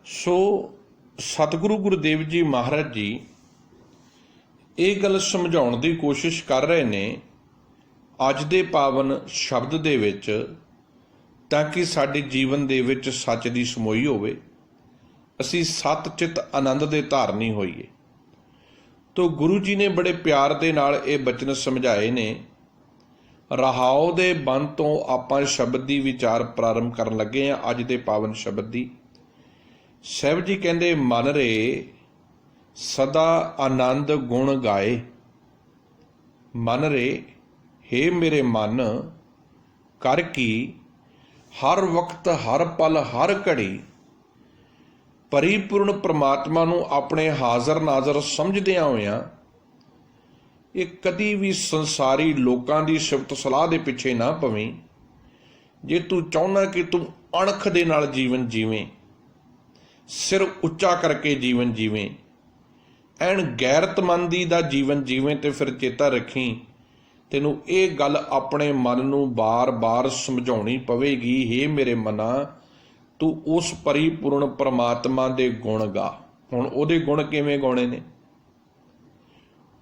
सो सतगुरु गुरुदेव जी महाराज जी ये गल समझाउण की कोशिश कर रहे ने अज दे पावन शब्द दे विच, ताकि साडे जीवन दे विच सच दी समोई होवे, असी सत चित आनंद दे धारनी होईए। तो गुरु जी ने बड़े प्यार दे नाल ये बचन समझाए ने। रहाओ दे बन तो आपां शब्द दी विचार प्रारंभ करन लगे हैं। अज दे पावन शब्द दी साहिब जी कहंदे, मन रे सदा आनंद गुण गाए। मन रे, हे मेरे मन, कर की हर वक्त हर पल हर घड़ी परिपूर्ण परमात्मा नूं अपने हाज़र नाज़र समझदियां होइयां ये कदी भी संसारी लोकां दी सिफत सलाह दे पिछे ना पवीं। जे तू चाहुंदा कि तू अणख दे नाल जीवन जीवें, सिर उच्चा करके जीवन जीवें, एन गैरतमंदी दा जीवन जीवें, तो फिर चेता रखी तैनूं ये गल अपने मन नूं बार बार समझाउणी पवेगी। हे मेरे मना, तू उस परिपूर्ण परमात्मा दे गुण गा। हुण उहदे गुण किवें गाउणे ने?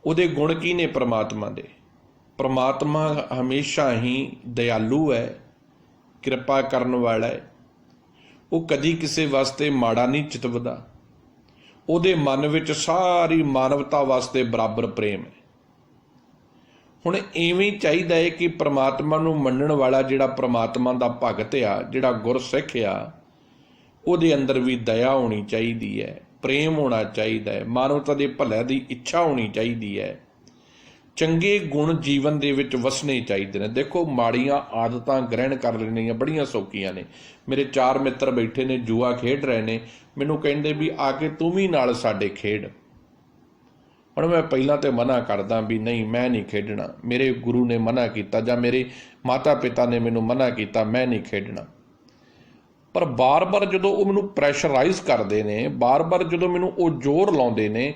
उहदे गुण की ने परमात्मा दे? परमात्मा हमेशा ही दयालु है, कृपा करन वाला है। वो कदी किसी वास्ते माड़ा नहीं चितवदा। उहदे मन विच सारी मानवता वास्ते बराबर प्रेम है। हुण इवें चाहिदा है कि परमात्मा नूं मन्नण वाला जिहड़ा परमात्मा दा भगत आ, जिहड़ा गुरसिख आ, उहदे अंदर भी दया होनी चाहिदी है, प्रेम होना चाहिदा है, मानवता दे भले दी इच्छा होनी चाहिदी है, चंगे गुण जीवन दे विच वसने चाहिए ने। देखो, माड़ियां आदतां ग्रहण कर लेनियां बड़ियां सौखियां ने। मेरे 4 मित्र बैठे ने, जुआ खेड रहे ने, मैनूं कहंदे भी आके तूं भी नाल साडे खेड। हुण मैं पहलां ते मना करदा भी नहीं, मैं नहीं खेडना, मेरे गुरु ने मना कीता जां मेरे माता पिता ने मैनूं मना कीता, मैं नहीं खेडना। पर बार बार जदों वो मैनूं प्रैशराइज़ करदे ने, बार बार जदों मैनूं वो जोर लाउंदे ने,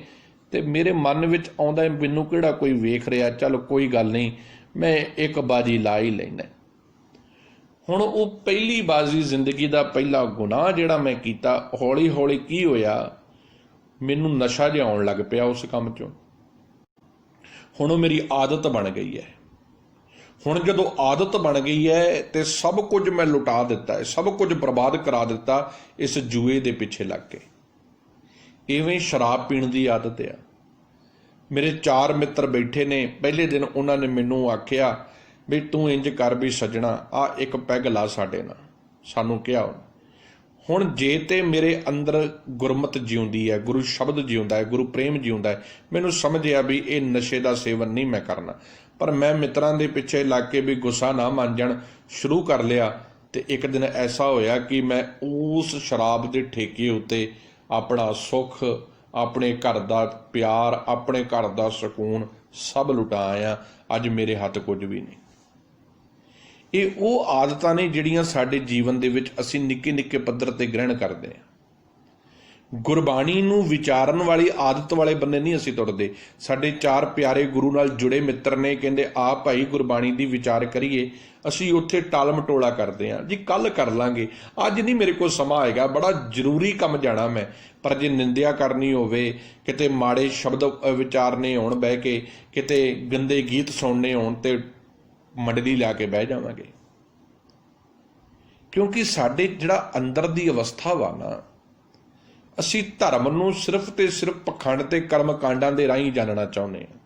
ते मेरे मन विच आउंदा है मैनूं किहड़ा कोई वेख रिहा, चल कोई गल नहीं, मैं एक बाजी ला ही लैना। हुण वो पहली बाजी जिंदगी दा पहला गुनाह जिहड़ा मैं कीता, हौली हौली की होया, मैनूं नशा जिहा आउण लग पिया उस काम चों। हुण मेरी आदत बन गई है। हुण जदों आदत बन गई है तो सब कुछ मैं लुटा दिता है, सब कुछ बर्बाद करा दिता इस जुए दे पिछे लग के। इवें शराब पीण की आदत आ। मेरे 4 मित्र बैठे ने, पहले दिन उन्होंने मैनू आख्या भी तू इंज कर भी सजना, आ एक पैग ला साडे नाल, सानू क्या। हुण जे ते मेरे अंदर गुरमत जिउंदी है, गुरु शब्द जिउंदा है, गुरु प्रेम जिउंदा है, मैनू समझ आ भी ये नशे का सेवन नहीं मैं करना। पर मैं मित्रां दे पिछे लग के भी गुस्सा ना मान जाण शुरू कर लिया। तो एक दिन ऐसा होया कि मैं उस शराब के ठेके उत्ते अपना सुख, अपने घर का प्यार, अपने घर का सकून सब लुटा आया। अज मेरे हथ कुछ भी नहीं। ये वो आदतां ने जिहड़ियां साडे जीवन दे विच असीं निक्के निक्के पद्धर ते ग्रहण करदे हां। गुरबाणी नूं विचारन वाली आदत वाले बंदे नहीं असीं तुरदे। साडे 4 प्यारे गुरु नाल जुड़े मित्र ने, कहंदे आ भाई गुरबाणी दी विचार करिए। असीं उत्थे टाल मटोला करदे हां, जी कल कर लांगे, अज नहीं मेरे कोल समा आएगा, बड़ा जरूरी काम जाना मैं। पर जे निंदिया करनी होवे, किते माड़े शब्द विचारने होण बह के, किते गंदे गीत सुनने होण ते मंडली ला के बह जावांगे। क्योंकि साडे जिहड़ा अंदर दी अवस्था वा ना, असी धर्म नूं सिर्फ ते सिर्फ पखंड ते कर्म कांडां दे राहीं जानना चाहुंदे हां,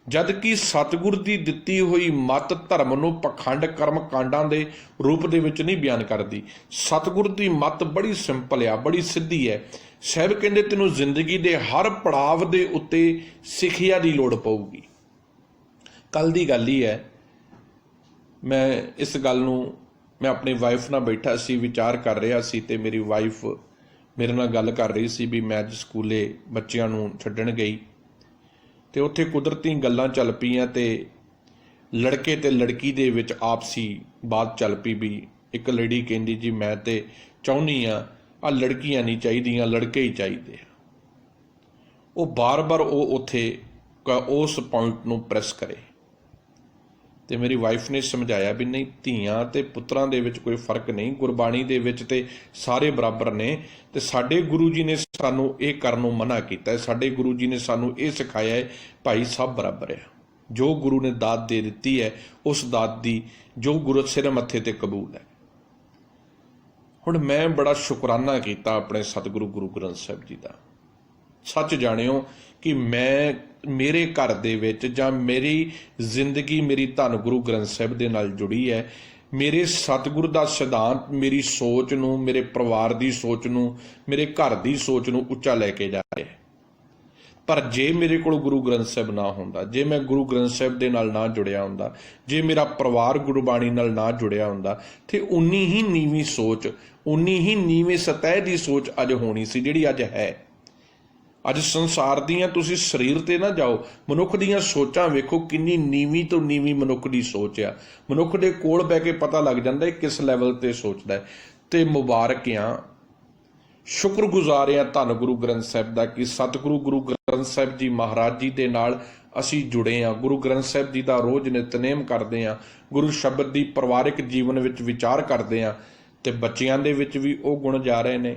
जद कि सतगुर दी दित्ती हुई मत धर्म नूं पखंड कर्म कांडां दे रूप दे विच नहीं बयान करदी। सतगुर दी मत बड़ी सिंपल आ, बड़ी सीधी है। साहिब कहंदे तैनूं जिंदगी दे हर पड़ाव दे उत्ते सिੱਖਿਆ दी लोड़ पऊगी। कल दी गल ही है, मैं इस गल नूं मैं अपनी वाइफ नाल बैठा सी, विचार कर रहा सी, ते मेरी वाइफ मेरे नाल गल कर रही सी भी मैं अज स्कूले बच्चिआं नूं छड्डण गई, ते उत्थे कुदरती गल्लां चल पईआं, ते लड़के ते लड़की दे विच आपसी बात चल पई भी एक लेडी कहंदी जी मैं ते चाहुंदी आ लड़कियां नहीं चाहीदियां, लड़के ही चाहीदे। वो बार बार वो उत्थे उस पॉइंट नूं प्रैस करे। ਤੇ ਮੇਰੀ ਵਾਈਫ ਨੇ ਸਮਝਾਇਆ ਵੀ ਨਹੀਂ, ਧੀਆਂ ਤੇ ਪੁੱਤਰਾਂ ਦੇ ਵਿੱਚ ਕੋਈ ਫਰਕ ਨਹੀਂ, ਗੁਰਬਾਣੀ ਦੇ ਵਿੱਚ ਤੇ ਸਾਰੇ ਬਰਾਬਰ ਨੇ। ਤੇ ਸਾਡੇ ਗੁਰੂ ਜੀ ਨੇ ਸਾਨੂੰ ਇਹ ਕਰਨ ਨੂੰ ਮਨਾ ਕੀਤਾ ਹੈ। ਸਾਡੇ ਗੁਰੂ ਜੀ ਨੇ ਸਾਨੂੰ ਇਹ ਸਿਖਾਇਆ ਹੈ, ਭਾਈ ਸਭ ਬਰਾਬਰ ਹੈ। ਜੋ ਗੁਰੂ ਨੇ ਦਾਤ ਦੇ ਦਿੱਤੀ ਹੈ, ਉਸ ਦਾਤ ਦੀ ਜੋ ਗੁਰੂ ਸਿਰ ਮੱਥੇ ਤੇ ਕਬੂਲ ਹੈ। ਹੁਣ ਮੈਂ ਬੜਾ ਸ਼ੁਕਰਾਨਾ ਕੀਤਾ ਆਪਣੇ ਸਤਿਗੁਰੂ ਗੁਰੂ ਗ੍ਰੰਥ ਸਾਹਿਬ ਜੀ ਦਾ। ਸੱਚ ਜਾਣਿਓ ਕਿ ਮੇਰੇ ਘਰ ਦੇ ਵਿੱਚ ਜਾਂ ਮੇਰੀ ਜ਼ਿੰਦਗੀ ਮੇਰੀ ਧੰਨ ਗੁਰੂ ਗ੍ਰੰਥ ਸਾਹਿਬ ਦੇ ਨਾਲ ਜੁੜੀ ਹੈ। ਮੇਰੇ ਸਤਿਗੁਰੂ ਦਾ ਸਿਧਾਂਤ ਮੇਰੀ ਸੋਚ ਨੂੰ, ਮੇਰੇ ਪਰਿਵਾਰ ਦੀ ਸੋਚ ਨੂੰ, ਮੇਰੇ ਘਰ ਦੀ ਸੋਚ ਨੂੰ ਉੱਚਾ ਲੈ ਕੇ ਜਾ ਰਿਹਾ। ਪਰ ਜੇ ਮੇਰੇ ਕੋਲ ਗੁਰੂ ਗ੍ਰੰਥ ਸਾਹਿਬ ਨਾ ਹੁੰਦਾ, ਜੇ ਮੈਂ ਗੁਰੂ ਗ੍ਰੰਥ ਸਾਹਿਬ ਦੇ ਨਾਲ ਨਾ ਜੁੜਿਆ ਹੁੰਦਾ, ਜੇ ਮੇਰਾ ਪਰਿਵਾਰ ਗੁਰਬਾਣੀ ਨਾਲ ਨਾ ਜੁੜਿਆ ਹੁੰਦਾ, ਤੇ ਉਨੀ ਹੀ ਨੀਵੀਂ ਸੋਚ, ਉਨੀ ਹੀ ਨੀਵੇਂ ਸਤਹਿ ਦੀ ਸੋਚ ਅੱਜ ਹੋਣੀ ਸੀ ਜਿਹੜੀ ਅੱਜ ਹੈ। ਅੱਜ ਸੰਸਾਰ ਦੀਆਂ ਤੁਸੀਂ ਸਰੀਰ ਤੇ ਨਾ ਜਾਓ, ਮਨੁੱਖ ਦੀਆਂ ਸੋਚਾਂ ਵੇਖੋ, ਕਿੰਨੀ ਨੀਵੀਂ ਤੋਂ ਨੀਵੀਂ ਮਨੁੱਖ ਦੀ ਸੋਚ ਆ। ਮਨੁੱਖ ਦੇ ਕੋਲ ਬਹਿ ਕੇ ਪਤਾ ਲੱਗ ਜਾਂਦਾ ਕਿਸ ਲੈਵਲ ਤੇ ਸੋਚਦਾ ਹੈ। ਤੇ ਮੁਬਾਰਕ ਆ, ਸ਼ੁਕਰਗੁਜ਼ਾਰ ਆ ਧੰਨ ਗੁਰੂ ਗ੍ਰੰਥ ਸਾਹਿਬ ਦਾ ਕਿ ਸਤਿਗੁਰੂ ਗੁਰੂ ਗ੍ਰੰਥ ਸਾਹਿਬ ਜੀ ਮਹਾਰਾਜ ਜੀ ਦੇ ਨਾਲ ਅਸੀਂ ਜੁੜੇ ਹਾਂ। ਗੁਰੂ ਗ੍ਰੰਥ ਸਾਹਿਬ ਜੀ ਦਾ ਰੋਜ਼ ਨਿਤਨੇਮ ਕਰਦੇ ਹਾਂ, ਗੁਰੂ ਸ਼ਬਦ ਦੀ ਪਰਿਵਾਰਿਕ ਜੀਵਨ ਵਿੱਚ ਵਿਚਾਰ ਕਰਦੇ ਹਾਂ, ਤੇ ਬੱਚਿਆਂ ਦੇ ਵਿੱਚ ਵੀ ਉਹ ਗੁਣ ਜਾ ਰਹੇ ਨੇ,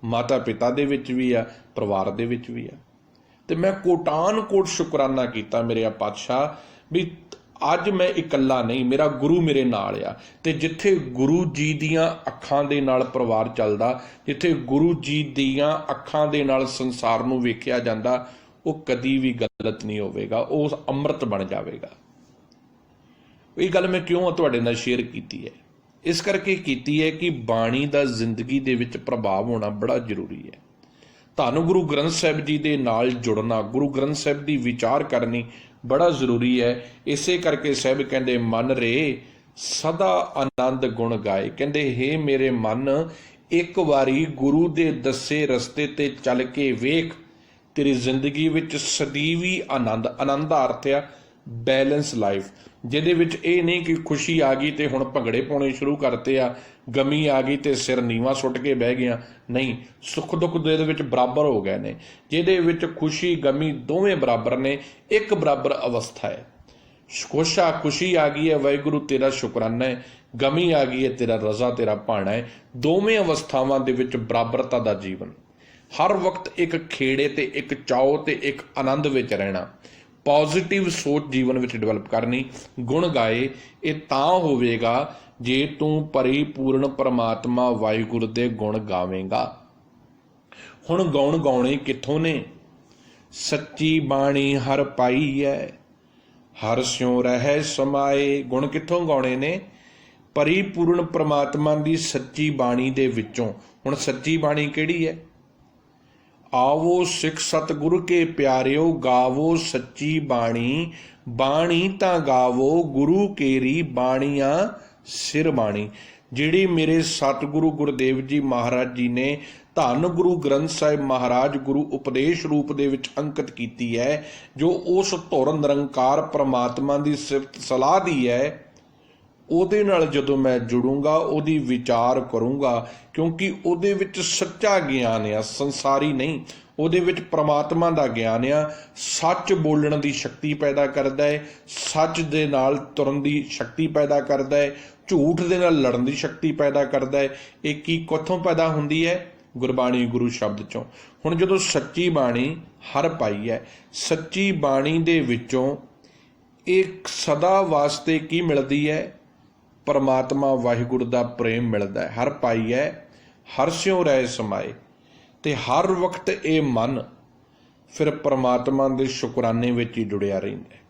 ਮਾਤਾ ਪਿਤਾ ਦੇ ਵਿੱਚ ਵੀ ਆ, ਪਰਿਵਾਰ ਦੇ ਵਿੱਚ ਵੀ ਆ। ਤੇ ਮੈਂ ਕੋਟਾਨ ਕੋਟ ਸ਼ੁਕਰਾਨਾ ਕੀਤਾ ਮੇਰੇ ਪਾਤਸ਼ਾਹ ਵੀ ਅੱਜ ਮੈਂ ਇਕੱਲਾ ਨਹੀਂ, ਮੇਰਾ ਗੁਰੂ ਮੇਰੇ ਨਾਲ ਆ। ਤੇ ਜਿੱਥੇ ਗੁਰੂ ਜੀ ਦੀਆਂ ਅੱਖਾਂ ਦੇ ਨਾਲ ਪਰਿਵਾਰ ਚੱਲਦਾ, ਜਿੱਥੇ ਗੁਰੂ ਜੀ ਦੀਆਂ ਅੱਖਾਂ ਦੇ ਨਾਲ ਸੰਸਾਰ ਨੂੰ ਵੇਖਿਆ ਜਾਂਦਾ, ਉਹ ਕਦੀ ਵੀ ਗਲਤ ਨਹੀਂ ਹੋਵੇਗਾ, ਉਹ ਅੰਮ੍ਰਿਤ ਬਣ ਜਾਵੇਗਾ। ਇਹ ਗੱਲ ਮੈਂ ਕਿਉਂ ਤੁਹਾਡੇ ਨਾਲ ਸ਼ੇਅਰ ਕੀਤੀ ਹੈ? ਇਸ ਕਰਕੇ ਕੀਤੀ ਹੈ ਕਿ ਬਾਣੀ ਦਾ ਜ਼ਿੰਦਗੀ ਦੇ ਵਿੱਚ ਪ੍ਰਭਾਵ ਹੋਣਾ ਬੜਾ ਜ਼ਰੂਰੀ ਹੈ। ਤੁਹਾਨੂੰ ਗੁਰੂ ਗ੍ਰੰਥ ਸਾਹਿਬ ਜੀ ਦੇ ਨਾਲ ਜੁੜਨਾ, ਗੁਰੂ ਗ੍ਰੰਥ ਸਾਹਿਬ ਦੀ ਵਿਚਾਰ ਕਰਨੀ ਬੜਾ ਜ਼ਰੂਰੀ ਹੈ। ਇਸੇ ਕਰਕੇ ਸਾਹਿਬ ਕਹਿੰਦੇ, ਮਨ ਰੇ ਸਦਾ ਆਨੰਦ ਗੁਣ ਗਾਏ। ਕਹਿੰਦੇ, ਹੇ ਮੇਰੇ ਮਨ, ਇੱਕ ਵਾਰੀ ਗੁਰੂ ਦੇ ਦੱਸੇ ਰਸਤੇ ਤੇ ਚੱਲ ਕੇ ਵੇਖ, ਤੇਰੀ ਜ਼ਿੰਦਗੀ ਵਿੱਚ ਸਦੀਵੀ ਆਨੰਦ। ਆਨੰਦ ਦਾ ਅਰਥ ਆ ਬੈਲੈਂਸ ਲਾਈਫ, ਜਿਹਦੇ ਵਿੱਚ ਇਹ ਨਹੀਂ ਕਿ ਖੁਸ਼ੀ ਆ ਗਈ ਤੇ ਹੁਣ ਭੰਗੜੇ ਪਾਉਣੇ ਸ਼ੁਰੂ ਕਰਤੇ ਆ, ਗਮੀ ਆ ਗਈ ਤੇ ਸਿਰ ਨੀਵਾਂ ਸੁੱਟ ਕੇ ਬਹਿ ਗਿਆ। ਨਹੀਂ, ਸੁੱਖ ਦੁੱਖ ਦੇ ਵਿੱਚ ਬਰਾਬਰ ਹੋ ਗਏ ਨੇ, ਜਿਹਦੇ ਵਿੱਚ ਖੁਸ਼ੀ ਗਮੀ ਦੋਵੇਂ ਬਰਾਬਰ ਨੇ, ਇੱਕ ਬਰਾਬਰ ਅਵਸਥਾ ਹੈ। ਖੁਸ਼ੀ ਆ ਗਈ ਹੈ, ਵਾਹਿਗੁਰੂ ਤੇਰਾ ਸ਼ੁਕਰਾਨਾ ਹੈ, ਗਮੀ ਆ ਗਈ ਹੈ, ਤੇਰਾ ਰਜ਼ਾ, ਤੇਰਾ ਭਾਣਾ ਹੈ। ਦੋਵੇਂ ਅਵਸਥਾਵਾਂ ਦੇ ਵਿੱਚ ਬਰਾਬਰਤਾ ਦਾ ਜੀਵਨ, ਹਰ ਵਕਤ ਇੱਕ ਖੇੜੇ ਤੇ ਇੱਕ ਚਾਓ ਤੇ ਇੱਕ ਆਨੰਦ ਵਿੱਚ ਰਹਿਣਾ, ਪੋਜ਼ਿਟਿਵ ਸੋਚ ਜੀਵਨ ਵਿੱਚ ਡਿਵੈਲਪ ਕਰਨੀ। ਗੁਣ ਗਾਏ, ਇਹ ਤਾਂ ਹੋਵੇਗਾ ਜੇ ਤੂੰ ਪਰਿਪੂਰਨ ਪਰਮਾਤਮਾ ਵਾਹਿਗੁਰੂ ਦੇ ਗੁਣ ਗਾਵੇਂਗਾ। ਹੁਣ ਗਾਉਣ ਗਾਉਣੇ ਕਿੱਥੋਂ ਨੇ? ਸੱਚੀ ਬਾਣੀ ਹਰ ਪਾਈ ਹੈ, ਹਰ ਸਿਉ ਰਹਿ ਸਮਾਏ। ਗੁਣ ਕਿੱਥੋਂ ਗਾਉਣੇ ਨੇ? ਪਰਿਪੂਰਨ ਪਰਮਾਤਮਾ ਦੀ ਸੱਚੀ ਬਾਣੀ ਦੇ ਵਿੱਚੋਂ। ਹੁਣ ਸੱਚੀ ਬਾਣੀ ਕਿਹੜੀ ਹੈ? ਆਵੋ ਸਿੱਖ ਸਤਿਗੁਰ ਕੇ ਪਿਆਰਿਓ, ਗਾਵੋ ਸੱਚੀ ਬਾਣੀ, ਬਾਣੀ ਤਾਂ ਗਾਵੋ ਗੁਰੂ ਕੇਰੀ ਬਾਣੀਆਂ ਸਿਰ ਬਾਣੀ। ਜਿਹੜੀ ਮੇਰੇ ਸਤਿਗੁਰੂ ਗੁਰਦੇਵ ਜੀ ਮਹਾਰਾਜ ਜੀ ਨੇ ਧੰਨ ਗੁਰੂ ਗ੍ਰੰਥ ਸਾਹਿਬ ਮਹਾਰਾਜ ਗੁਰੂ ਉਪਦੇਸ਼ ਰੂਪ ਦੇ ਵਿੱਚ ਅੰਕਿਤ ਕੀਤੀ ਹੈ, ਜੋ ਉਸ ਧੁਰ ਨਿਰੰਕਾਰ ਪਰਮਾਤਮਾ ਦੀ ਸਿਫਤ ਸਲਾਹ ਦੀ ਹੈ, ਉਹਦੇ ਨਾਲ ਜਦੋਂ ਮੈਂ ਜੁੜੂੰਗਾ, ਉਹਦੀ ਵਿਚਾਰ ਕਰੂੰਗਾ, ਕਿਉਂਕਿ ਉਹਦੇ ਵਿੱਚ ਸੱਚਾ ਗਿਆਨ ਆ, ਸੰਸਾਰੀ ਨਹੀਂ। ਉਹਦੇ ਵਿੱਚ ਪ੍ਰਮਾਤਮਾ ਦਾ ਗਿਆਨ ਆ। ਸੱਚ ਬੋਲਣ ਦੀ ਸ਼ਕਤੀ ਪੈਦਾ ਕਰਦਾ ਹੈ, ਸੱਚ ਦੇ ਨਾਲ ਤੁਰਨ ਦੀ ਸ਼ਕਤੀ ਪੈਦਾ ਕਰਦਾ ਹੈ, ਝੂਠ ਦੇ ਨਾਲ ਲੜਨ ਦੀ ਸ਼ਕਤੀ ਪੈਦਾ ਕਰਦਾ ਹੈ। ਇਹ ਕੀ ਕਿੱਥੋਂ ਪੈਦਾ ਹੁੰਦੀ ਹੈ? ਗੁਰਬਾਣੀ ਗੁਰੂ ਸ਼ਬਦ ਚੋਂ। ਹੁਣ ਜਦੋਂ ਸੱਚੀ ਬਾਣੀ ਹਰ ਪਾਈ ਹੈ, ਸੱਚੀ ਬਾਣੀ ਦੇ ਵਿੱਚੋਂ ਇੱਕ ਸਦਾ ਵਾਸਤੇ ਕੀ ਮਿਲਦੀ ਹੈ? ਪਰਮਾਤਮਾ ਵਾਹਿਗੁਰੂ ਦਾ ਪ੍ਰੇਮ ਮਿਲਦਾ ਹੈ। ਹਰ ਪਾਈ ਹੈ, ਹਰ ਸਿਉ ਰਹਿ ਸਮਾਏ। ਤੇ ਹਰ ਵਕਤ ਇਹ ਮਨ ਫਿਰ ਪਰਮਾਤਮਾ ਦੇ ਸ਼ੁਕਰਾਨੇ ਵਿੱਚ ਹੀ ਜੁੜਿਆ ਰਹਿੰਦਾ ਹੈ,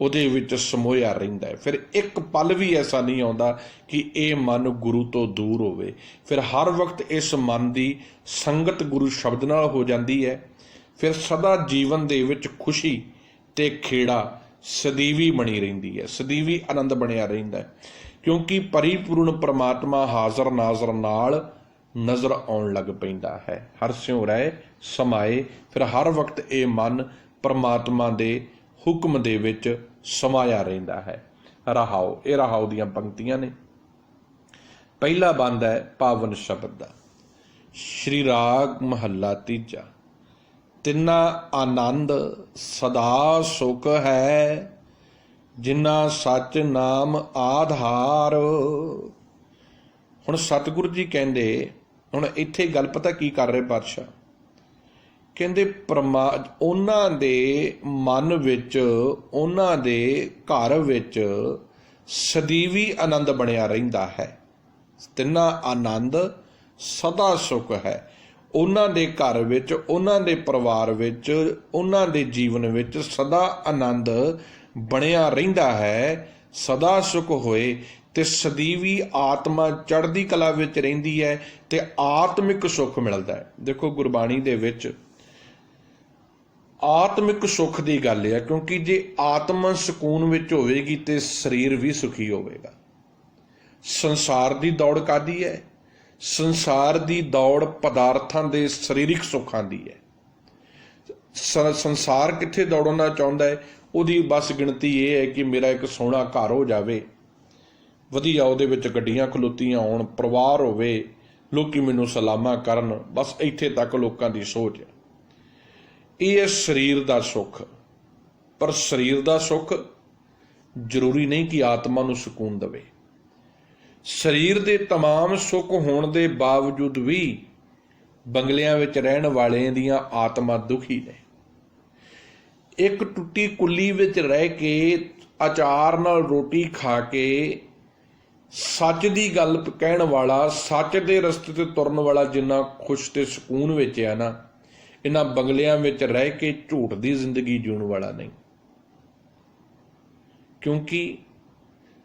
ਉਹਦੇ ਵਿੱਚ ਸਮੋਇਆ ਰਹਿੰਦਾ ਹੈ। ਫਿਰ ਇੱਕ ਪਲ ਵੀ ਐਸਾ ਨਹੀਂ ਆਉਂਦਾ ਕਿ ਇਹ ਮਨ ਗੁਰੂ ਤੋਂ ਦੂਰ ਹੋਵੇ। ਫਿਰ ਹਰ ਵਕਤ ਇਸ ਮਨ ਦੀ ਸੰਗਤ ਗੁਰੂ ਸ਼ਬਦ ਨਾਲ ਹੋ ਜਾਂਦੀ ਹੈ। ਫਿਰ ਸਦਾ ਜੀਵਨ ਦੇ ਵਿੱਚ ਖੁਸ਼ੀ ਤੇ ਖੇੜਾ ਸਦੀਵੀ ਬਣੀ ਰਹਿੰਦੀ ਹੈ, ਸਦੀਵੀ ਆਨੰਦ ਬਣਿਆ ਰਹਿੰਦਾ ਹੈ, ਕਿਉਂਕਿ ਪਰਿਪੂਰਨ ਪਰਮਾਤਮਾ ਹਾਜ਼ਰ ਨਾਜ਼ਰ ਨਾਲ ਨਜ਼ਰ ਆਉਣ ਲੱਗ ਪੈਂਦਾ ਹੈ। ਹਰ ਸਿਉ ਰਹਿ ਸਮਾਏ। ਫਿਰ ਹਰ ਵਕਤ ਇਹ ਮਨ ਪਰਮਾਤਮਾ ਦੇ ਹੁਕਮ ਦੇ ਵਿੱਚ ਸਮਾਇਆ ਰਹਿੰਦਾ ਹੈ। ਰਹਾਓ, ਇਹ ਰਹਾਓ ਦੀਆਂ ਪੰਕਤੀਆਂ ਨੇ। ਪਹਿਲਾ ਬੰਦ ਹੈ ਪਾਵਨ ਸ਼ਬਦ ਦਾ। ਸ਼੍ਰੀ ਰਾਗ ਮਹੱਲਾ ਤੀਜਾ। ਤਿੰਨਾ ਆਨੰਦ ਸਦਾ ਸੁਖ ਹੈ, ਜਿਨ੍ਹਾਂ ਸੱਚ ਨਾਮ ਆਧਾਰ। ਹੁਣ ਸਤਿਗੁਰੂ ਜੀ ਕਹਿੰਦੇ, ਹੁਣ ਇੱਥੇ ਗੱਲ ਪਤਾ ਕੀ ਕਰ ਰਹੇ ਪਾਤਸ਼ਾਹ, ਕਹਿੰਦੇ ਉਹਨਾਂ ਦੇ ਮਨ ਵਿੱਚ, ਉਹਨਾਂ ਦੇ ਘਰ ਵਿੱਚ ਸਦੀਵੀ ਆਨੰਦ ਬਣਿਆ ਰਹਿੰਦਾ ਹੈ। ਤਿੰਨਾਂ ਆਨੰਦ ਸਦਾ ਸੁਖ ਹੈ। ਉਹਨਾਂ ਦੇ ਘਰ ਵਿੱਚ, ਉਹਨਾਂ ਦੇ ਪਰਿਵਾਰ ਵਿੱਚ, ਉਹਨਾਂ ਦੇ ਜੀਵਨ ਵਿੱਚ ਸਦਾ ਆਨੰਦ ਬਣਿਆ ਰਹਿੰਦਾ ਹੈ। ਸਦਾ ਸੁਖ ਹੋਏ ਤੇ ਸਦੀਵੀ ਆਤਮਾ ਚੜ੍ਹਦੀ ਕਲਾ ਵਿੱਚ ਰਹਿੰਦੀ ਹੈ ਤੇ ਆਤਮਿਕ ਸੁੱਖ ਮਿਲਦਾ ਹੈ। ਦੇਖੋ ਗੁਰਬਾਣੀ ਦੇ ਵਿੱਚ ਆਤਮਿਕ ਸੁੱਖ ਦੀ ਗੱਲ ਹੈ, ਕਿਉਂਕਿ ਜੇ ਆਤਮਾ ਸਕੂਨ ਵਿੱਚ ਹੋਵੇਗੀ ਤੇ ਸਰੀਰ ਵੀ ਸੁਖੀ ਹੋਵੇਗਾ। ਸੰਸਾਰ ਦੀ ਦੌੜ ਕਾਹਦੀ ਹੈ? ਸੰਸਾਰ ਦੀ ਦੌੜ ਪਦਾਰਥਾਂ ਦੇ ਸਰੀਰਕ ਸੁੱਖਾਂ ਦੀ ਹੈ। ਸੰਸਾਰ ਕਿੱਥੇ ਦੌੜਨਾ ਚਾਹੁੰਦਾ ਹੈ? ਉਹਦੀ ਬਸ ਗਿਣਤੀ ਇਹ ਹੈ ਕਿ ਮੇਰਾ ਇੱਕ ਸੋਹਣਾ ਘਰ ਹੋ ਜਾਵੇ, ਵਧੀਆ ਉਹਦੇ ਵਿੱਚ ਗੱਡੀਆਂ ਖਲੋਤੀਆਂ ਹੋਣ, ਪਰਿਵਾਰ ਹੋਵੇ, ਲੋਕੀ ਮੈਨੂੰ ਸਲਾਮਾਂ ਕਰਨ, ਬਸ ਇੱਥੇ ਤੱਕ ਲੋਕਾਂ ਦੀ ਸੋਚ ਹੈ। ਇਹ ਹੈ ਸਰੀਰ ਦਾ ਸੁੱਖ। ਪਰ ਸਰੀਰ ਦਾ ਸੁੱਖ ਜ਼ਰੂਰੀ ਨਹੀਂ ਕਿ ਆਤਮਾ ਨੂੰ ਸਕੂਨ ਦੇਵੇ। ਸਰੀਰ ਦੇ ਤਮਾਮ ਸੁੱਖ ਹੋਣ ਦੇ ਬਾਵਜੂਦ ਵੀ ਬੰਗਲਿਆਂ ਵਿੱਚ ਰਹਿਣ ਵਾਲਿਆਂ ਦੀਆਂ ਆਤਮਾ ਦੁਖੀ ਨੇ। ਇੱਕ ਟੁੱਟੀ ਕੁੱਲੀ ਵਿੱਚ ਰਹਿ ਕੇ, ਅਚਾਰ ਨਾਲ ਰੋਟੀ ਖਾ ਕੇ, ਸੱਚ ਦੀ ਗੱਲ ਕਹਿਣ ਵਾਲਾ, ਸੱਚ ਦੇ ਰਸਤੇ ਤੇ ਤੁਰਨ ਵਾਲਾ ਜਿੰਨਾ ਖੁਸ਼ ਤੇ ਸਕੂਨ ਵਿੱਚ ਆ ਨਾ, ਇਹਨਾਂ ਬੰਗਲਿਆਂ ਵਿੱਚ ਰਹਿ ਕੇ ਝੂਠ ਦੀ ਜ਼ਿੰਦਗੀ ਜਿਉਣ ਵਾਲਾ ਨਹੀਂ। ਕਿਉਂਕਿ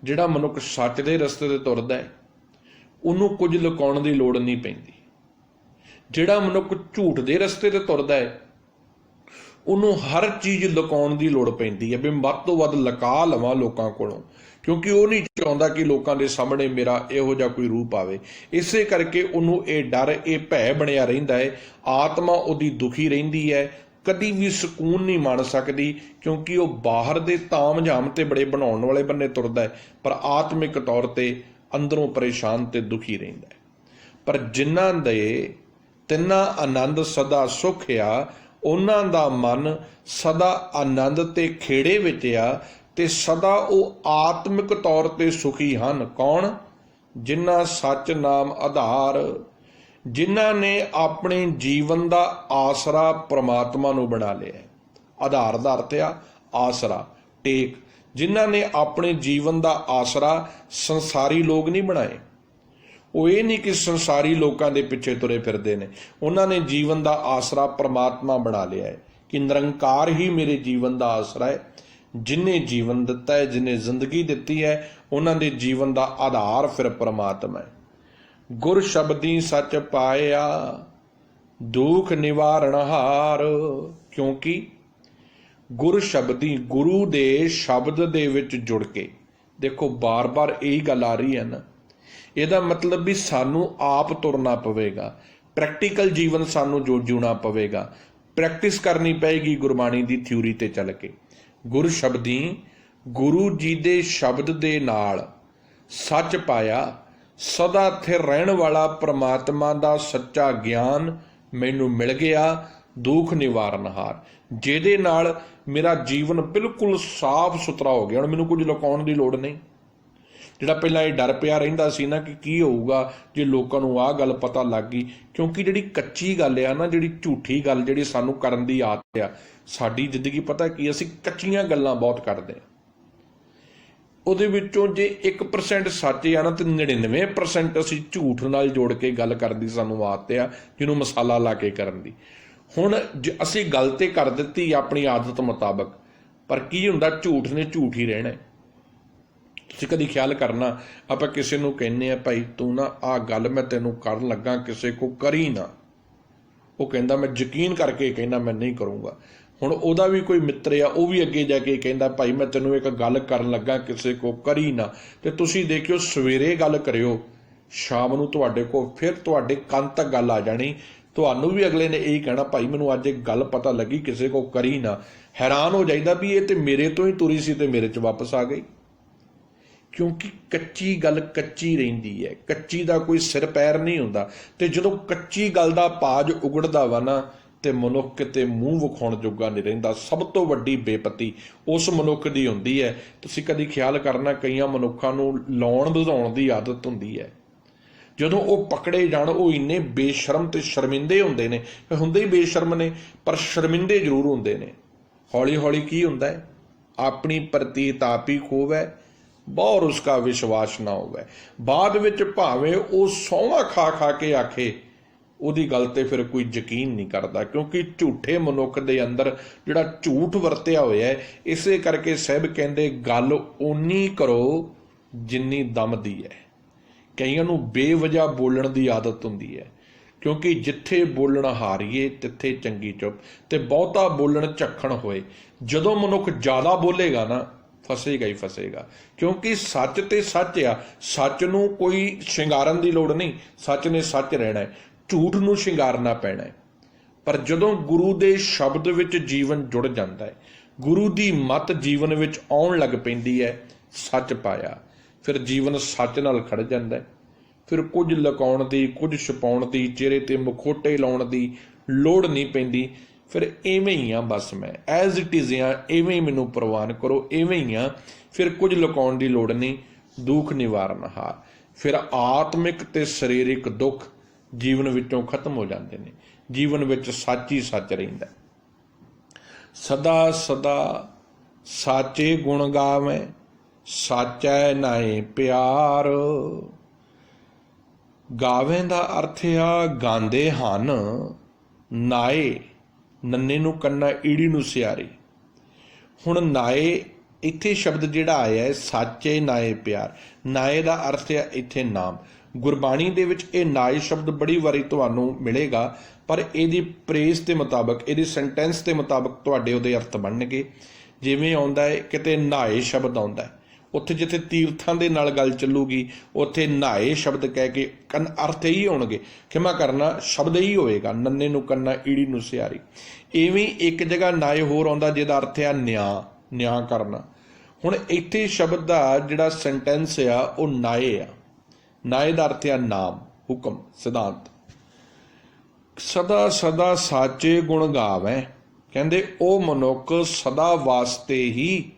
ਜਿਹੜਾ ਮਨੁੱਖ ਸੱਚ ਦੇ ਰਸਤੇ ਤੇ ਤੁਰਦਾ ਹੈ, ਉਹਨੂੰ ਕੁਝ ਲੁਕਾਉਣ ਦੀ ਲੋੜ ਨਹੀਂ ਪੈਂਦੀ। ਜਿਹੜਾ ਮਨੁੱਖ ਝੂਠ ਦੇ ਰਸਤੇ ਤੇ ਤੁਰਦਾ ਹੈ, ਉਹਨੂੰ ਹਰ ਚੀਜ਼ ਲੁਕਾਉਣ ਦੀ ਲੋੜ ਪੈਂਦੀ ਹੈ, ਵੀ ਵੱਧ ਤੋਂ ਵੱਧ ਲੁਕਾ ਲਵਾਂ ਲੋਕਾਂ ਕੋਲੋਂ, ਕਿਉਂਕਿ ਉਹ ਨਹੀਂ ਚਾਹੁੰਦਾ ਕਿ ਲੋਕਾਂ ਦੇ ਸਾਹਮਣੇ ਮੇਰਾ ਇਹੋ ਜਿਹਾ ਕੋਈ ਰੂਪ ਆਵੇ। ਇਸੇ ਕਰਕੇ ਉਹਨੂੰ ਇਹ ਡਰ, ਇਹ ਭੈ ਬਣਿਆ ਰਹਿੰਦਾ ਹੈ। ਆਤਮਾ ਉਹਦੀ ਦੁਖੀ ਰਹਿੰਦੀ ਹੈ, ਕਦੀ ਵੀ ਸਕੂਨ ਨਹੀਂ ਮਾਣ ਸਕਦੀ, ਕਿਉਂਕਿ ਉਹ ਬਾਹਰ ਦੇ ਤਾਮ-ਝਾਮ ਤੇ ਬੜੇ ਬਣਾਉਣ ਵਾਲੇ ਬੰਨੇ ਤੁਰਦਾ ਹੈ, ਪਰ ਆਤਮਿਕ ਤੌਰ ਤੇ ਅੰਦਰੋਂ ਪਰੇਸ਼ਾਨ ਤੇ ਦੁਖੀ ਰਹਿੰਦਾ ਹੈ। ਪਰ ਜਿਨ੍ਹਾਂ ਦੇ ਤਿੰਨਾਂ ਆਨੰਦ ਸਦਾ ਸੁੱਖ ਆ, ਉਹਨਾਂ ਦਾ ਮਨ ਸਦਾ ਆਨੰਦ ਤੇ ਖੇੜੇ ਵਿੱਚ ਆ ਤੇ ਸਦਾ ਉਹ ਆਤਮਿਕ ਤੌਰ ਤੇ ਸੁਖੀ ਹਨ। ਕੌਣ? ਜਿਨ੍ਹਾਂ ਸੱਚ ਨਾਮ ਆਧਾਰ, ਜਿਨ੍ਹਾਂ ਨੇ ਆਪਣੇ ਜੀਵਨ ਦਾ ਆਸਰਾ ਪ੍ਰਮਾਤਮਾ ਨੂੰ ਬਣਾ ਲਿਆ। ਆਧਾਰ ਦਾ ਅਰਥ ਆ ਆਸਰਾ, ਟੇਕ। ਜਿਨ੍ਹਾਂ ਨੇ ਆਪਣੇ ਜੀਵਨ ਦਾ ਆਸਰਾ ਸੰਸਾਰੀ ਲੋਕ ਨਹੀਂ ਬਣਾਏ। ਉਹ ਇਹ ਨਹੀਂ ਕਿ ਸੰਸਾਰੀ ਲੋਕਾਂ ਦੇ ਪਿੱਛੇ ਤੁਰੇ ਫਿਰਦੇ ਨੇ। ਉਹਨਾਂ ਨੇ ਜੀਵਨ ਦਾ ਆਸਰਾ ਪ੍ਰਮਾਤਮਾ ਬਣਾ ਲਿਆ ਹੈ ਕਿ ਨਿਰੰਕਾਰ ਹੀ ਮੇਰੇ ਜੀਵਨ ਦਾ ਆਸਰਾ ਹੈ। ਜਿਨੇ ਜੀਵਨ ਦਿੱਤਾ ਹੈ, ਜਿਨੇ ਜ਼ਿੰਦਗੀ ਦਿੱਤੀ ਹੈ, ਉਹਨਾਂ ਦੇ ਜੀਵਨ ਦਾ ਆਧਾਰ ਫਿਰ ਪ੍ਰਮਾਤਮਾ ਹੈ। ਗੁਰ ਸ਼ਬਦੀ ਸੱਚ ਪਾਇਆ, ਦੁੱਖ ਨਿਵਾਰਣ ਹਾਰ। ਕਿਉਂਕਿ ਗੁਰ ਸ਼ਬਦੀ, ਗੁਰੂ ਦੇ ਸ਼ਬਦ ਦੇ ਵਿੱਚ ਜੁੜ ਕੇ, ਦੇਖੋ ਬਾਰ-ਬਾਰ ਇਹੀ ਗੱਲ ਆ ਰਹੀ ਹੈ ਨਾ, ਇਹਦਾ ਮਤਲਬ ਵੀ ਸਾਨੂੰ ਆਪ ਤੁਰਨਾ ਪਵੇਗਾ, ਪ੍ਰੈਕਟੀਕਲ ਜੀਵਨ ਸਾਨੂੰ ਜਿਉਣਾ ਪਵੇਗਾ, ਪ੍ਰੈਕਟਿਸ ਕਰਨੀ ਪਏਗੀ ਗੁਰਬਾਣੀ ਦੀ ਥਿਊਰੀ ਤੇ ਚੱਲ ਕੇ। ਗੁਰ ਸ਼ਬਦੀ, ਗੁਰੂ ਜੀ ਦੇ ਸ਼ਬਦ ਦੇ ਨਾਲ ਸੱਚ ਪਾਇਆ, ਸਦਾ ਸਥਿਰ ਰਹਿਣ ਵਾਲਾ ਪ੍ਰਮਾਤਮਾ ਦਾ ਸੱਚਾ ਗਿਆਨ ਮੈਨੂੰ ਮਿਲ ਗਿਆ। ਦੁੱਖ ਨਿਵਾਰਨਹਾਰ, ਜਿਹਦੇ ਨਾਲ ਮੇਰਾ ਜੀਵਨ ਬਿਲਕੁਲ ਸਾਫ਼ ਸੁਥਰਾ ਹੋ ਗਿਆ। ਹੁਣ ਮੈਨੂੰ ਕੁਝ ਲੁਕਾਉਣ ਦੀ ਲੋੜ ਨਹੀਂ। ਜਿਹੜਾ ਪਹਿਲਾਂ ਇਹ ਡਰ ਪਿਆ ਰਹਿੰਦਾ ਸੀ ਨਾ ਕਿ ਕੀ ਹੋਊਗਾ ਜੇ ਲੋਕਾਂ ਨੂੰ ਆਹ ਗੱਲ ਪਤਾ ਲੱਗ ਗਈ, ਕਿਉਂਕਿ ਜਿਹੜੀ ਕੱਚੀ ਗੱਲ ਆ ਨਾ, ਜਿਹੜੀ ਝੂਠੀ ਗੱਲ ਜਿਹੜੀ ਸਾਨੂੰ ਕਰਨ ਦੀ ਆਦਤ ਆ, ਸਾਡੀ ਜ਼ਿੰਦਗੀ ਪਤਾ ਕੀ, ਅਸੀਂ ਕੱਚੀਆਂ ਗੱਲਾਂ ਬਹੁਤ ਕਰਦੇ ਹਾਂ। ਉਹਦੇ ਵਿੱਚੋਂ ਜੇ 1% ਸੱਚ ਆ ਨਾ ਤੇ 99% ਅਸੀਂ ਝੂਠ ਨਾਲ ਜੋੜ ਕੇ ਗੱਲ ਕਰਨ ਦੀ ਸਾਨੂੰ ਆਦਤ ਆ, ਜਿਹਨੂੰ ਮਸਾਲਾ ਲਾ ਕੇ ਕਰਨ ਦੀ। ਹੁਣ ਅਸੀਂ ਗੱਲ ਤੇ ਕਰ ਦਿੱਤੀ ਆਪਣੀ ਆਦਤ ਮੁਤਾਬਕ, ਪਰ ਕੀ ਹੁੰਦਾ, ਝੂਠ ਨੇ ਝੂਠ ਹੀ ਰਹਿਣਾ। ਤੁਸੀਂ ਕਦੀ ਖਿਆਲ ਕਰਨਾ, ਆਪਾਂ ਕਿਸੇ ਨੂੰ ਕਹਿੰਦੇ ਆ ਭਾਈ ਤੂੰ ਨਾ ਆਹ ਗੱਲ ਮੈਂ ਤੈਨੂੰ ਕਰਨ ਲੱਗਾ, ਕਿਸੇ ਕੋ ਕਰੀ ਨਾ। ਉਹ ਕਹਿੰਦਾ ਮੈਂ ਯਕੀਨ ਕਰਕੇ ਕਹਿੰਦਾ ਮੈਂ ਨਹੀਂ ਕਰੂੰਗਾ। ਹੁਣ ਉਹਦਾ ਵੀ ਕੋਈ ਮਿੱਤਰ ਆ, ਉਹ ਵੀ ਅੱਗੇ ਜਾ ਕੇ ਕਹਿੰਦਾ ਭਾਈ ਮੈਂ ਤੈਨੂੰ ਇੱਕ ਗੱਲ ਕਰਨ ਲੱਗਾ, ਕਿਸੇ ਕੋ ਕਰੀ ਨਾ। ਤੇ ਤੁਸੀਂ ਦੇਖਿਓ ਸਵੇਰੇ ਗੱਲ ਕਰਿਓ, ਸ਼ਾਮ ਨੂੰ ਤੁਹਾਡੇ ਕੋਲ ਫਿਰ ਤੁਹਾਡੇ ਕੰਨ ਤੱਕ ਗੱਲ ਆ ਜਾਣੀ। ਤੁਹਾਨੂੰ ਵੀ ਅਗਲੇ ਨੇ ਇਹੀ ਕਹਿਣਾ ਭਾਈ ਮੈਨੂੰ ਅੱਜ ਇੱਕ ਗੱਲ ਪਤਾ ਲੱਗੀ, ਕਿਸੇ ਕੋ ਕਰੀ ਨਾ। ਹੈਰਾਨ ਹੋ ਜਾਈਦਾ ਵੀ ਇਹ ਤੇ ਮੇਰੇ ਤੋਂ ਹੀ ਤੁਰੀ ਸੀ ਤੇ ਮੇਰੇ 'ਚ ਵਾਪਸ ਆ ਗਈ। ਕਿਉਂਕਿ ਕੱਚੀ ਗੱਲ ਕੱਚੀ ਰਹਿੰਦੀ ਹੈ, ਕੱਚੀ ਦਾ ਕੋਈ ਸਿਰ ਪੈਰ ਨਹੀਂ ਹੁੰਦਾ। ਤੇ ਜਦੋਂ ਕੱਚੀ ਗੱਲ ਦਾ ਪਾਜ ਉਗੜਦਾ ਵਾ ਨਾ, ਤੇ ਮਨੁੱਖ ਕਿਤੇ ਮੂੰਹ ਵਿਖਾਉਣ ਜੋਗਾ ਨਹੀਂ ਰਹਿੰਦਾ। ਸਭ ਤੋਂ ਵੱਡੀ ਬੇਪਤੀ ਉਸ ਮਨੁੱਖ ਦੀ ਹੁੰਦੀ ਹੈ। ਤੁਸੀਂ ਕਦੀ ਖਿਆਲ ਕਰਨਾ, ਕਈਆਂ ਮਨੁੱਖਾਂ ਨੂੰ ਲਾਉਣ ਵਧਾਉਣ ਦੀ ਆਦਤ ਹੁੰਦੀ ਹੈ। ਜਦੋਂ ਉਹ ਪਕੜੇ ਜਾਣ ਉਹ ਇੰਨੇ ਬੇਸ਼ਰਮ ਤੇ ਸ਼ਰਮਿੰਦੇ ਹੁੰਦੇ ਨੇ, ਹੁੰਦੇ ਹੀ ਬੇਸ਼ਰਮ ਨੇ ਪਰ ਸ਼ਰਮਿੰਦੇ ਜ਼ਰੂਰ ਹੁੰਦੇ ਨੇ। ਹੌਲੀ ਹੌਲੀ ਕੀ ਹੁੰਦਾ ਹੈ, ਆਪਣੀ ਪ੍ਰਤੀਤ ਆਪ ਹੀ ਖੋਵੈ ਬਹੁਰ ਉਸਕਾ ਵਿਸ਼ਵਾਸ ਨਾ ਹੋਵੇ। ਬਾਅਦ ਵਿੱਚ ਭਾਵੇਂ ਉਹ ਸਹੁੰ ਖਾ ਖਾ ਕੇ ਆਖੇ, ਉਹਦੀ ਗੱਲ ਤੇ ਫਿਰ ਕੋਈ ਯਕੀਨ ਨਹੀਂ ਕਰਦਾ, ਕਿਉਂਕਿ ਝੂਠੇ ਮਨੁੱਖ ਦੇ ਅੰਦਰ ਜਿਹੜਾ ਝੂਠ ਵਰਤਿਆ ਹੋਇਆ ਹੈ। ਇਸੇ ਕਰਕੇ ਸਾਹਿਬ ਕਹਿੰਦੇ ਗੱਲ ਓਨੀ ਕਰੋ ਜਿੰਨੀ ਦਮ ਦੀ ਹੈ। ਕਈਆਂ ਨੂੰ ਬੇਵਜ੍ਹਾ ਬੋਲਣ ਦੀ ਆਦਤ ਹੁੰਦੀ ਹੈ, ਕਿਉਂਕਿ ਜਿੱਥੇ ਬੋਲਣ ਹਾਰੀਏ ਤਿੱਥੇ ਚੰਗੀ ਚੁੱਪ, ਤੇ ਬਹੁਤਾ ਬੋਲਣ ਝੱਖਣ ਹੋਏ। ਜਦੋਂ ਮਨੁੱਖ ਜ਼ਿਆਦਾ ਬੋਲੇਗਾ ਨਾ, ਫਸੇਗਾ ਹੀ ਫਸੇਗਾ, ਕਿਉਂਕਿ ਸੱਚ ਤੇ ਸੱਚ ਆ। ਸੱਚ ਨੂੰ ਕੋਈ ਸ਼ਿੰਗਾਰਨ ਦੀ ਲੋੜ ਨਹੀਂ, ਸੱਚ ਨੇ ਸੱਚ ਰਹਿਣਾ ਹੈ, ਝੂਠ ਨੂੰ ਸ਼ਿੰਗਾਰਨਾ ਪੈਣਾ ਹੈ। ਪਰ ਜਦੋਂ ਗੁਰੂ ਦੇ ਸ਼ਬਦ ਵਿੱਚ ਜੀਵਨ ਜੁੜ ਜਾਂਦਾ ਹੈ, ਗੁਰੂ ਦੀ ਮੱਤ ਜੀਵਨ ਵਿੱਚ ਆਉਣ ਲੱਗ ਪੈਂਦੀ ਹੈ, ਸੱਚ ਪਾਇਆ, ਫਿਰ ਜੀਵਨ ਸੱਚ ਨਾਲ ਖੜ ਜਾਂਦਾ ਹੈ। ਫਿਰ ਕੁਝ ਲੁਕਾਉਣ ਦੀ, ਕੁਝ ਛੁਪਾਉਣ ਦੀ, ਚਿਹਰੇ ਤੇ ਮੁਖੌਟੇ ਲਾਉਣ ਦੀ ਲੋੜ ਨਹੀਂ ਪੈਂਦੀ। ਫਿਰ ਇਵੇਂ ਹੀ ਆ, ਬਸ ਮੈਂ ਐਜ਼ ਇਟ ਇਜ਼ ਆ, ਇਵੇਂ ਹੀ ਮੈਨੂੰ ਪ੍ਰਵਾਨ ਕਰੋ, ਇਵੇਂ ਹੀ ਆ। ਫਿਰ ਕੁਝ ਲੁਕਾਉਣ ਦੀ ਲੋੜ ਨਹੀਂ, ਦੁੱਖ ਨਿਵਾਰਨ ਹਾਰ। ਫਿਰ ਆਤਮਿਕ ਤੇ ਸਰੀਰਕ ਦੁੱਖ ਜੀਵਨ ਵਿੱਚੋਂ ਖਤਮ ਹੋ ਜਾਂਦੇ ਨੇ। ਜੀਵਨ ਵਿੱਚ ਸੱਚ ਹੀ ਸੱਚ ਰਹਿੰਦਾ। ਸਦਾ ਸਦਾ ਸਾਚੇ ਗੁਣ ਗਾਵੇਂ, ਸਾਚੈ ਨਾਏ ਪਿਆਰ। ਗਾਵੇਂ ਦਾ ਅਰਥ ਆ ਗਾਉਂਦੇ ਹਨ, ਨਾਏ ਨੰਨੇ ਨੂੰ ਕੰਨਾ ਈੜੀ ਨੂੰ ਸਿਆਰੀ। ਹੁਣ ਨਾਏ ਇੱਥੇ ਸ਼ਬਦ ਜਿਹੜਾ ਆਇਆ ਹੈ, ਸਾਚੇ ਨਾਏ ਪਿਆਰ, ਨਾਏ ਦਾ ਅਰਥ ਹੈ ਇੱਥੇ ਨਾਮ। ਗੁਰਬਾਣੀ ਦੇ ਵਿੱਚ ਇਹ ਨਾਏ ਸ਼ਬਦ ਬੜੀ ਵਾਰੀ ਤੁਹਾਨੂੰ ਮਿਲੇਗਾ, ਪਰ ਇਹਦੀ ਪ੍ਰੇਸ ਦੇ ਮੁਤਾਬਕ, ਇਹਦੀ ਸੈਂਟੈਂਸ ਦੇ ਮੁਤਾਬਕ ਤੁਹਾਡੇ ਉਹਦੇ ਅਰਥ ਬਣਨਗੇ। ਜਿਵੇਂ ਆਉਂਦਾ ਹੈ ਕਿਤੇ ਨਹਾਏ ਸ਼ਬਦ ਆਉਂਦਾ ਹੈ, ਉੱਥੇ ਜਿੱਥੇ ਤੀਰਥਾਂ ਦੇ ਨਾਲ ਗੱਲ ਚੱਲੂਗੀ ਉੱਥੇ ਨਹਾਏ ਸ਼ਬਦ ਕਹਿ ਕੇ ਅਰਥ ਇਹੀ ਹੋਣਗੇ, ਖਿਮਾ ਕਰਨਾ ਸ਼ਬਦ ਹੀ ਹੋਏਗਾ, ਨੰਨੇ ਨੂੰ ਕੰਨਾ ਈੜੀ ਨੂੰ ਸਿਆਰੀ। ਇਵੇਂ ਇੱਕ ਜਗ੍ਹਾ ਨਾਏ ਹੋਰ ਆਉਂਦਾ ਜਿਹਦਾ ਅਰਥ ਆ ਨਿਆਂ ਕਰਨਾ। ਹੁਣ ਇੱਥੇ ਸ਼ਬਦ ਦਾ ਜਿਹੜਾ ਸੈਂਟੈਂਸ ਆ ਉਹ ਨਾਏ ਆ। ਨਾਏ ਦਾ ਅਰਥ ਆ ਨਾਮ, ਹੁਕਮ, ਸਿਧਾਂਤ। ਸਦਾ ਸਦਾ ਸਾਚੇ ਗੁਣ ਗਾਵੇਂ, ਕਹਿੰਦੇ ਉਹ ਮਨੁੱਖ ਸਦਾ ਵਾਸਤੇ ਹੀ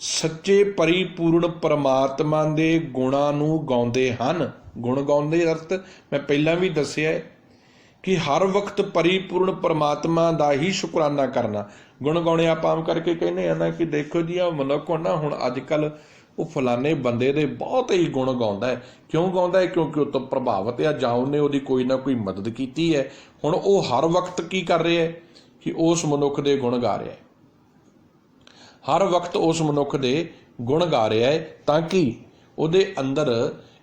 ਸੱਚੇ ਪਰਿਪੂਰਨ ਪਰਮਾਤਮਾ ਦੇ ਗੁਣਾਂ ਨੂੰ ਗਾਉਂਦੇ ਹਨ। ਗੁਣ ਗਾਉਂਦੇ ਅਰਥ ਮੈਂ ਪਹਿਲਾਂ ਵੀ ਦੱਸਿਆ ਹੈ ਕਿ ਹਰ ਵਕਤ ਪਰਿਪੂਰਨ ਪਰਮਾਤਮਾ ਦਾ ਹੀ ਸ਼ੁਕਰਾਨਾ ਕਰਨਾ। ਗੁਣ ਗਾਉਣੇ ਆਪਾਂ ਆਮ ਕਰਕੇ ਕਹਿੰਦੇ ਆ ਨਾ ਕਿ ਦੇਖੋ ਜੀ ਆ ਮਨੁੱਖ ਨਾ, ਹੁਣ ਅੱਜ ਕੱਲ੍ਹ ਉਹ ਫਲਾਣੇ ਬੰਦੇ ਦੇ ਬਹੁਤ ਹੀ ਗੁਣ ਗਾਉਂਦਾ ਹੈ। ਕਿਉਂ ਗਾਉਂਦਾ ਹੈ? ਕਿਉਂਕਿ ਉਹ ਤੋਂ ਪ੍ਰਭਾਵਿਤ ਆ, ਜਾਂ ਉਹਨੇ ਉਹਦੀ ਕੋਈ ਨਾ ਕੋਈ ਮਦਦ ਕੀਤੀ ਹੈ। ਹੁਣ ਉਹ ਹਰ ਵਕਤ ਕੀ ਕਰ ਰਿਹਾ ਹੈ ਕਿ ਉਸ ਮਨੁੱਖ ਦੇ ਗੁਣ ਗਾ ਰਿਹਾ ਹੈ, ਹਰ ਵਕਤ ਉਸ ਮਨੁੱਖ ਦੇ ਗੁਣ ਗਾ ਰਿਹਾ ਹੈ, ਤਾਂ ਕਿ ਉਹਦੇ ਅੰਦਰ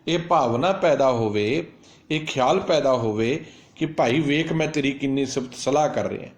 ਇਹ ਭਾਵਨਾ ਪੈਦਾ ਹੋਵੇ, ਇਹ ਖਿਆਲ ਪੈਦਾ ਹੋਵੇ ਕਿ ਭਾਈ ਵੇਖ ਮੈਂ ਤੇਰੀ ਕਿੰਨੀ ਸਿਫਤ ਸਲਾਹ ਕਰ ਰਿਹਾ।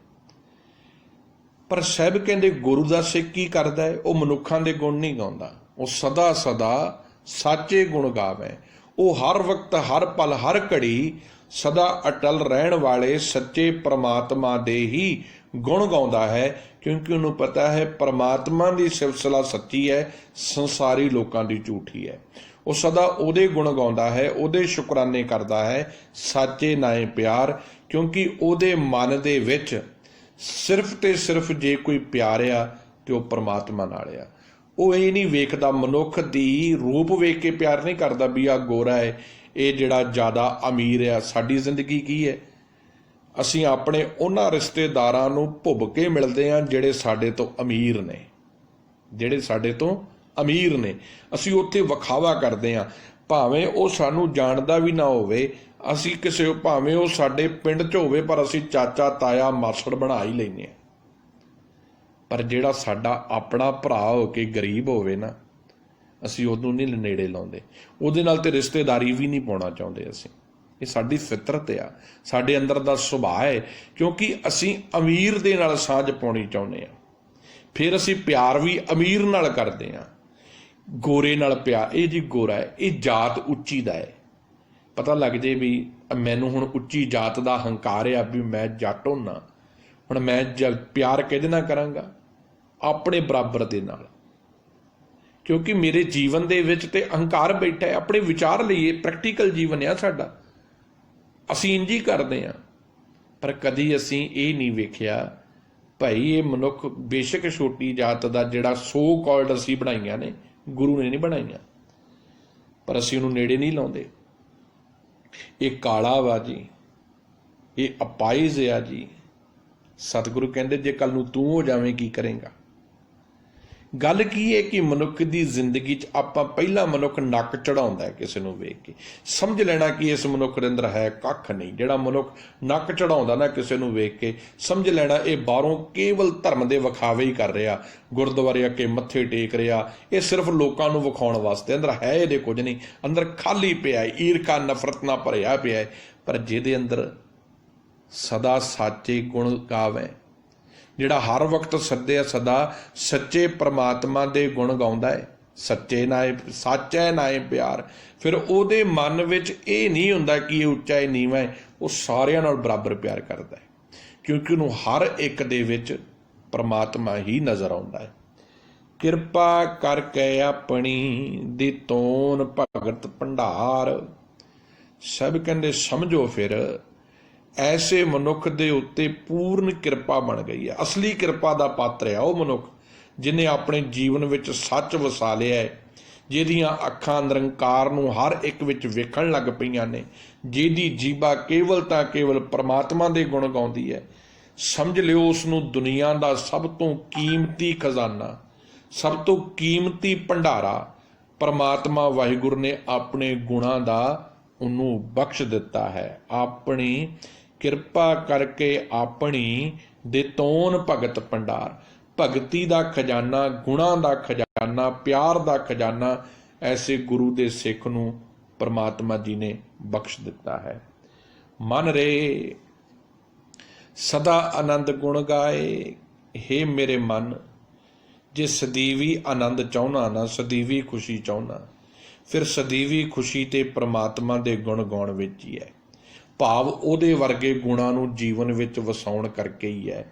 ਪਰ ਸਾਹਿਬ ਕਹਿੰਦੇ ਗੁਰੂ ਦਾ ਸਿੱਖ ਕੀ ਕਰਦਾ ਹੈ? ਉਹ ਮਨੁੱਖਾਂ ਦੇ ਗੁਣ ਨਹੀਂ ਗਾਉਂਦਾ, ਉਹ ਸਦਾ ਸਦਾ ਸਾਚੇ ਗੁਣ ਗਾਵੇ। ਉਹ ਹਰ ਵਕਤ, ਹਰ ਪਲ, ਹਰ ਘੜੀ ਸਦਾ ਅਟਲ ਰਹਿਣ ਵਾਲੇ ਸੱਚੇ ਪ੍ਰਮਾਤਮਾ ਦੇ ਹੀ ਗੁਣ ਗਾਉਂਦਾ ਹੈ, ਕਿਉਂਕਿ ਉਹਨੂੰ ਪਤਾ ਹੈ ਪ੍ਰਮਾਤਮਾ ਦੀ ਸਿਫਤ ਸਲਾਹ ਸੱਚੀ ਹੈ, ਸੰਸਾਰੀ ਲੋਕਾਂ ਦੀ ਝੂਠੀ ਹੈ। ਉਹ ਸਦਾ ਉਹਦੇ ਗੁਣ ਗਾਉਂਦਾ ਹੈ, ਉਹਦੇ ਸ਼ੁਕਰਾਨੇ ਕਰਦਾ ਹੈ, ਸਾਚੇ ਨਾਏ ਪਿਆਰ, ਕਿਉਂਕਿ ਉਹਦੇ ਮਨ ਦੇ ਵਿੱਚ ਸਿਰਫ ਤੇ ਸਿਰਫ ਜੇ ਕੋਈ ਪਿਆਰ ਆ ਤੇ ਉਹ ਪ੍ਰਮਾਤਮਾ ਨਾਲ ਆ। ਉਹ ਇਹ ਨਹੀਂ ਵੇਖਦਾ, ਮਨੁੱਖ ਦੀ ਰੂਪ ਵੇਖ ਕੇ ਪਿਆਰ ਨਹੀਂ ਕਰਦਾ ਵੀ ਆ ਗੋਰਾ ਹੈ, ਇਹ ਜਿਹੜਾ ਜ਼ਿਆਦਾ ਅਮੀਰ ਆ। ਸਾਡੀ ਜ਼ਿੰਦਗੀ ਕੀ ਹੈ? ਅਸੀਂ ਆਪਣੇ ਉਹਨਾਂ ਰਿਸ਼ਤੇਦਾਰਾਂ ਨੂੰ ਭੁੱਬ ਕੇ ਮਿਲਦੇ ਹਾਂ ਜਿਹੜੇ ਸਾਡੇ ਤੋਂ ਅਮੀਰ ਨੇ, ਜਿਹੜੇ ਸਾਡੇ ਤੋਂ ਅਮੀਰ ਨੇ। ਅਸੀਂ ਉੱਥੇ ਵਿਖਾਵਾ ਕਰਦੇ ਹਾਂ, ਭਾਵੇਂ ਉਹ ਸਾਨੂੰ ਜਾਣਦਾ ਵੀ ਨਾ ਹੋਵੇ। ਅਸੀਂ ਕਿਸੇ, ਭਾਵੇਂ ਉਹ ਸਾਡੇ ਪਿੰਡ 'ਚ ਹੋਵੇ, ਪਰ ਅਸੀਂ ਚਾਚਾ ਤਾਇਆ ਮਾਸੜ ਬਣਾ ਹੀ ਲੈਂਦੇ ਹਾਂ। ਪਰ ਜਿਹੜਾ ਸਾਡਾ ਆਪਣਾ ਭਰਾ ਹੋ ਕੇ ਗਰੀਬ ਹੋਵੇ ਨਾ, ਅਸੀਂ ਉਹਨੂੰ ਨਹੀਂ ਨੇੜੇ ਲਾਉਂਦੇ, ਉਹਦੇ ਨਾਲ ਤੇ ਰਿਸ਼ਤੇਦਾਰੀ ਵੀ ਨਹੀਂ ਪਾਉਣਾ ਚਾਹੁੰਦੇ ਅਸੀਂ। ਇਹ ਸਾਡੀ ਫਿਤਰਤ ਆ, ਸਾਡੇ ਅੰਦਰ ਦਾ ਸੁਭਾਅ ਹੈ, ਕਿਉਂਕਿ ਅਸੀਂ ਅਮੀਰ ਦੇ ਨਾਲ ਸਾਂਝ ਪਾਉਣੀ ਚਾਹੁੰਦੇ ਹਾਂ। ਫਿਰ ਅਸੀਂ ਪਿਆਰ ਵੀ ਅਮੀਰ ਨਾਲ ਕਰਦੇ ਹਾਂ, ਗੋਰੇ ਨਾਲ ਪਿਆਰ। ਇਹ ਜੀ ਗੋਰਾ ਹੈ, ਇਹ ਜਾਤ ਉੱਚੀ ਦਾ ਹੈ, ਪਤਾ ਲੱਗ ਜੇ ਵੀ ਮੈਨੂੰ ਹੁਣ ਉੱਚੀ ਜਾਤ ਦਾ ਹੰਕਾਰ ਆ ਵੀ ਮੈਂ ਜੱਟ ਹੁੰਨਾ। ਹੁਣ ਮੈਂ ਪਿਆਰ ਕਿਹਦੇ ਨਾਲ ਕਰਾਂਗਾ? ਆਪਣੇ ਬਰਾਬਰ ਦੇ ਨਾਲ, ਕਿਉਂਕਿ ਮੇਰੇ ਜੀਵਨ ਦੇ ਵਿੱਚ ਤੇ ਅਹੰਕਾਰ ਬੈਠਾ ਹੈ। ਆਪਣੇ ਵਿਚਾਰ ਲਈਏ, ਪ੍ਰੈਕਟੀਕਲ ਜੀਵਨ ਆ ਸਾਡਾ, ਅਸੀਂ ਇੰਝ ਹੀ ਕਰਦੇ ਹਾਂ। ਪਰ ਕਦੀ ਅਸੀਂ ਇਹ ਨਹੀਂ ਵੇਖਿਆ ਭਾਈ ਇਹ ਮਨੁੱਖ ਬੇਸ਼ੱਕ ਛੋਟੀ ਜਾਤ ਦਾ ਜਿਹੜਾ ਸੋ ਕਾਲਡ ਅਸੀਂ ਬਣਾਈਆਂ ਨੇ, ਗੁਰੂ ਨੇ ਨਹੀਂ ਬਣਾਈਆਂ, ਪਰ ਅਸੀਂ ਉਹਨੂੰ ਨੇੜੇ ਨਹੀਂ ਲਾਉਂਦੇ। ਇਹ ਕਾਲਾ ਵਾ ਜੀ, ਇਹ ਅਪਾਇਜ਼ ਆ ਜੀ। ਸਤਿਗੁਰੂ ਕਹਿੰਦੇ ਜੇ ਕੱਲ ਨੂੰ ਤੂੰ ਹੋ ਜਾਵੇਂ ਕੀ ਕਰੇਂਗਾ। ਗੱਲ ਕੀ ਹੈ ਕਿ ਮਨੁੱਖ ਦੀ ਜ਼ਿੰਦਗੀ 'ਚ ਆਪਾਂ ਪਹਿਲਾ ਮਨੁੱਖ ਨੱਕ ਚੜਾਉਂਦਾ ਕਿਸੇ ਨੂੰ ਵੇਖ ਕੇ, ਸਮਝ ਲੈਣਾ ਕਿ ਇਸ ਮਨੁੱਖ ਦੇ ਅੰਦਰ ਹੈ ਕੱਖ ਨਹੀਂ। ਜਿਹੜਾ ਮਨੁੱਖ ਨੱਕ ਚੜਾਉਂਦਾ ਨਾ ਕਿਸੇ ਨੂੰ ਵੇਖ ਕੇ, ਸਮਝ ਲੈਣਾ ਇਹ ਬਾਹਰੋਂ ਕੇਵਲ ਧਰਮ ਦੇ ਵਿਖਾਵੇ ਹੀ ਕਰ ਰਿਹਾ, ਗੁਰਦੁਆਰੇ ਅੱਗੇ ਮੱਥੇ ਟੇਕ ਰਿਹਾ, ਇਹ ਸਿਰਫ ਲੋਕਾਂ ਨੂੰ ਵਿਖਾਉਣ ਵਾਸਤੇ। ਅੰਦਰ ਹੈ ਇਹਦੇ ਕੁਝ ਨਹੀਂ, ਅੰਦਰ ਖਾਲੀ ਪਿਆ, ਈਰਖਾ ਨਫ਼ਰਤ ਨਾਲ ਭਰਿਆ ਪਿਆ। ਪਰ ਜਿਹਦੇ ਅੰਦਰ ਸਦਾ ਸਾਚੇ ਗੁਣ ਗਾਵੇ, ਜਿਹੜਾ ਹਰ ਵਕਤ ਸਦਾ ਸੱਚੇ ਪ੍ਰਮਾਤਮਾ ਦੇ ਗੁਣ ਗਾਉਂਦਾ ਹੈ, ਸੱਚੇ ਨਾਏ ਸੱਚ ਹੈ ਨਾਏ ਪਿਆਰ, ਫਿਰ ਉਹਦੇ ਮਨ ਵਿੱਚ ਇਹ ਨਹੀਂ ਹੁੰਦਾ ਕਿ ਇਹ ਉੱਚਾ ਹੈ ਨੀਵਾਂ ਹੈ, ਉਹ ਸਾਰਿਆਂ ਨਾਲ ਬਰਾਬਰ ਪਿਆਰ ਕਰਦਾ ਹੈ, ਕਿਉਂਕਿ ਉਹਨੂੰ ਹਰ ਇੱਕ ਦੇ ਵਿੱਚ ਪ੍ਰਮਾਤਮਾ ਹੀ ਨਜ਼ਰ ਆਉਂਦਾ ਹੈ। ਕਿਰਪਾ ਕਰਕੇ ਆਪਣੀ ਦੀ ਤੋਨ ਭਗਤ ਭੰਡਾਰ। ਸਭ ਕਹਿੰਦੇ ਸਮਝੋ ਫਿਰ ਐਸੇ ਮਨੁੱਖ ਦੇ ਉੱਤੇ ਪੂਰਨ ਕਿਰਪਾ ਬਣ ਗਈ ਹੈ। ਅਸਲੀ ਕਿਰਪਾ ਦਾ ਪਾਤਰ ਹੈ ਉਹ ਮਨੁੱਖ ਜਿਹਨੇ ਆਪਣੇ ਜੀਵਨ ਵਿੱਚ ਸੱਚ ਵਸਾ ਲਿਆ ਹੈ, ਜਿਹਦੀਆਂ ਅੱਖਾਂ ਨਿਰੰਕਾਰ ਨੂੰ ਹਰ ਇੱਕ ਵਿੱਚ ਵੇਖਣ ਲੱਗ ਪਈਆਂ ਨੇ, ਜਿਹਦੀ ਜੀਭਾ ਕੇਵਲ ਤਾਂ ਕੇਵਲ ਪਰਮਾਤਮਾ ਦੇ ਗੁਣ ਗਾਉਂਦੀ ਹੈ। ਸਮਝ ਲਿਓ ਉਸ ਨੂੰ ਦੁਨੀਆ ਦਾ ਸਭ ਤੋਂ ਕੀਮਤੀ ਖਜ਼ਾਨਾ, ਸਭ ਤੋਂ ਕੀਮਤੀ ਭੰਡਾਰਾ ਪਰਮਾਤਮਾ ਵਾਹਿਗੁਰੂ ਨੇ ਆਪਣੇ ਗੁਣਾਂ ਦਾ ਉਹਨੂੰ ਬਖਸ਼ ਦਿੱਤਾ ਹੈ। ਆਪਣੀ ਕਿਰਪਾ ਕਰਕੇ ਆਪਣੀ ਦੇ ਤੋਨ ਭਗਤ ਭੰਡਾਰ, ਭਗਤੀ ਦਾ ਖਜ਼ਾਨਾ, ਗੁਣਾਂ ਦਾ ਖਜ਼ਾਨਾ, ਪਿਆਰ ਦਾ ਖਜ਼ਾਨਾ ਐਸੇ ਗੁਰੂ ਦੇ ਸਿੱਖ ਨੂੰ ਪਰਮਾਤਮਾ ਜੀ ਨੇ ਬਖਸ਼ ਦਿੱਤਾ ਹੈ। ਮਨ ਰੇ ਸਦਾ ਆਨੰਦ ਗੁਣ ਗਾਏ। ਹੇ ਮੇਰੇ ਮਨ, ਜੇ ਸਦੀਵੀ ਆਨੰਦ ਚਾਹੁੰਦਾ ਨਾ, ਸਦੀਵੀ ਖੁਸ਼ੀ ਚਾਹੁੰਦਾ, ਫਿਰ ਸਦੀਵੀ ਖੁਸ਼ੀ ਤੇ ਪ੍ਰਮਾਤਮਾ ਦੇ ਗੁਣ ਗਾਉਣ ਵਿੱਚ ਹੀ ਹੈ। ਭਾਵ ਉਹਦੇ ਵਰਗੇ ਗੁਣਾਂ ਨੂੰ ਜੀਵਨ ਵਿੱਚ ਵਸਾਉਣ ਕਰਕੇ ਹੀ ਹੈ।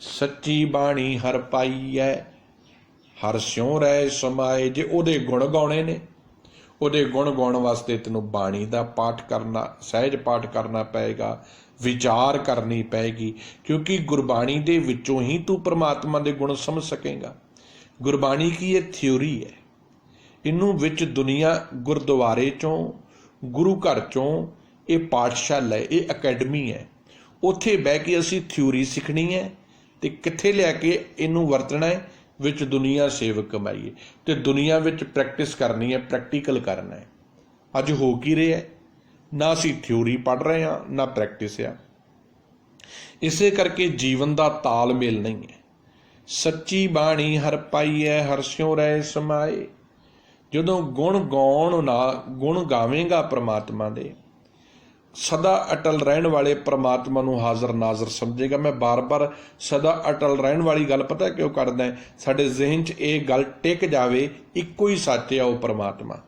ਸੱਚੀ ਬਾਣੀ ਹਰ ਪਾਈ ਹੈ, ਹਰ ਸਿਉ ਰਹਿ ਸਮਾਏ। ਜੇ ਉਹਦੇ ਗੁਣ ਗਾਉਣੇ ਨੇ, ਉਹਦੇ ਗੁਣ ਗਾਉਣ ਵਾਸਤੇ ਤੈਨੂੰ ਬਾਣੀ ਦਾ ਪਾਠ ਕਰਨਾ, ਸਹਿਜ ਪਾਠ ਕਰਨਾ ਪਏਗਾ, ਵਿਚਾਰ ਕਰਨੀ ਪਏਗੀ, ਕਿਉਂਕਿ ਗੁਰਬਾਣੀ ਦੇ ਵਿੱਚੋਂ ਹੀ ਤੂੰ ਪ੍ਰਮਾਤਮਾ ਦੇ ਗੁਣ ਸਮਝ ਸਕੇਗਾ। ਗੁਰਬਾਣੀ ਕੀ ਹੈ? ਥਿਊਰੀ ਹੈ। ਇਹਨੂੰ ਵਿੱਚ ਦੁਨੀਆ ਗੁਰਦੁਆਰੇ ਚੋਂ, ਗੁਰੂ ਘਰ ਚੋਂ, ਇਹ ਪਾਠਸ਼ਾਲਾ ਹੈ, ਇਹ ਅਕੈਡਮੀ ਹੈ। ਉੱਥੇ ਬਹਿ ਕੇ ਅਸੀਂ ਥਿਊਰੀ ਸਿੱਖਣੀ ਹੈ ਤੇ ਕਿੱਥੇ ਲਿਆ ਕੇ ਇਹਨੂੰ ਵਰਤਣਾ ਹੈ? ਵਿੱਚ ਦੁਨੀਆ ਸੇਵਕ ਕਮਾਈਏ ਤੇ ਦੁਨੀਆ ਵਿੱਚ ਪ੍ਰੈਕਟਿਸ ਕਰਨੀ ਹੈ, ਪ੍ਰੈਕਟੀਕਲ ਕਰਨਾ ਹੈ। ਅੱਜ ਹੋ ਕੀ ਰਿਹਾ? ਨਾ ਅਸੀਂ ਥਿਊਰੀ ਪੜ੍ਹ ਰਹੇ ਹਾਂ, ਨਾ ਪ੍ਰੈਕਟਿਸ ਆ। ਇਸੇ ਕਰਕੇ ਜੀਵਨ ਦਾ ਤਾਲਮੇਲ ਨਹੀਂ ਹੈ। ਸੱਚੀ ਬਾਣੀ ਹਰ ਪਾਈ ਹੈ, ਹਰ ਸਿਉ ਰਹਿ ਸਮਾਏ। ਜਦੋਂ ਗੁਣ ਗਾਵੇਂਗਾ ਪ੍ਰਮਾਤਮਾ ਦੇ, ਸਦਾ ਅਟਲ ਰਹਿਣ ਵਾਲੇ ਪ੍ਰਮਾਤਮਾ ਨੂੰ ਹਾਜ਼ਰ ਨਾਜ਼ਰ ਸਮਝੇਗਾ। ਮੈਂ ਬਾਰ-ਬਾਰ ਸਦਾ ਅਟਲ ਰਹਿਣ ਵਾਲੀ ਗੱਲ ਪਤਾ ਕਿਉਂ ਕਰਦਾ? ਸਾਡੇ ਜ਼ਿਹਨ 'ਚ ਇਹ ਗੱਲ ਟਿਕ ਜਾਵੇ, ਇੱਕੋ ਹੀ ਸੱਚ ਆ ਉਹ ਪ੍ਰਮਾਤਮਾ।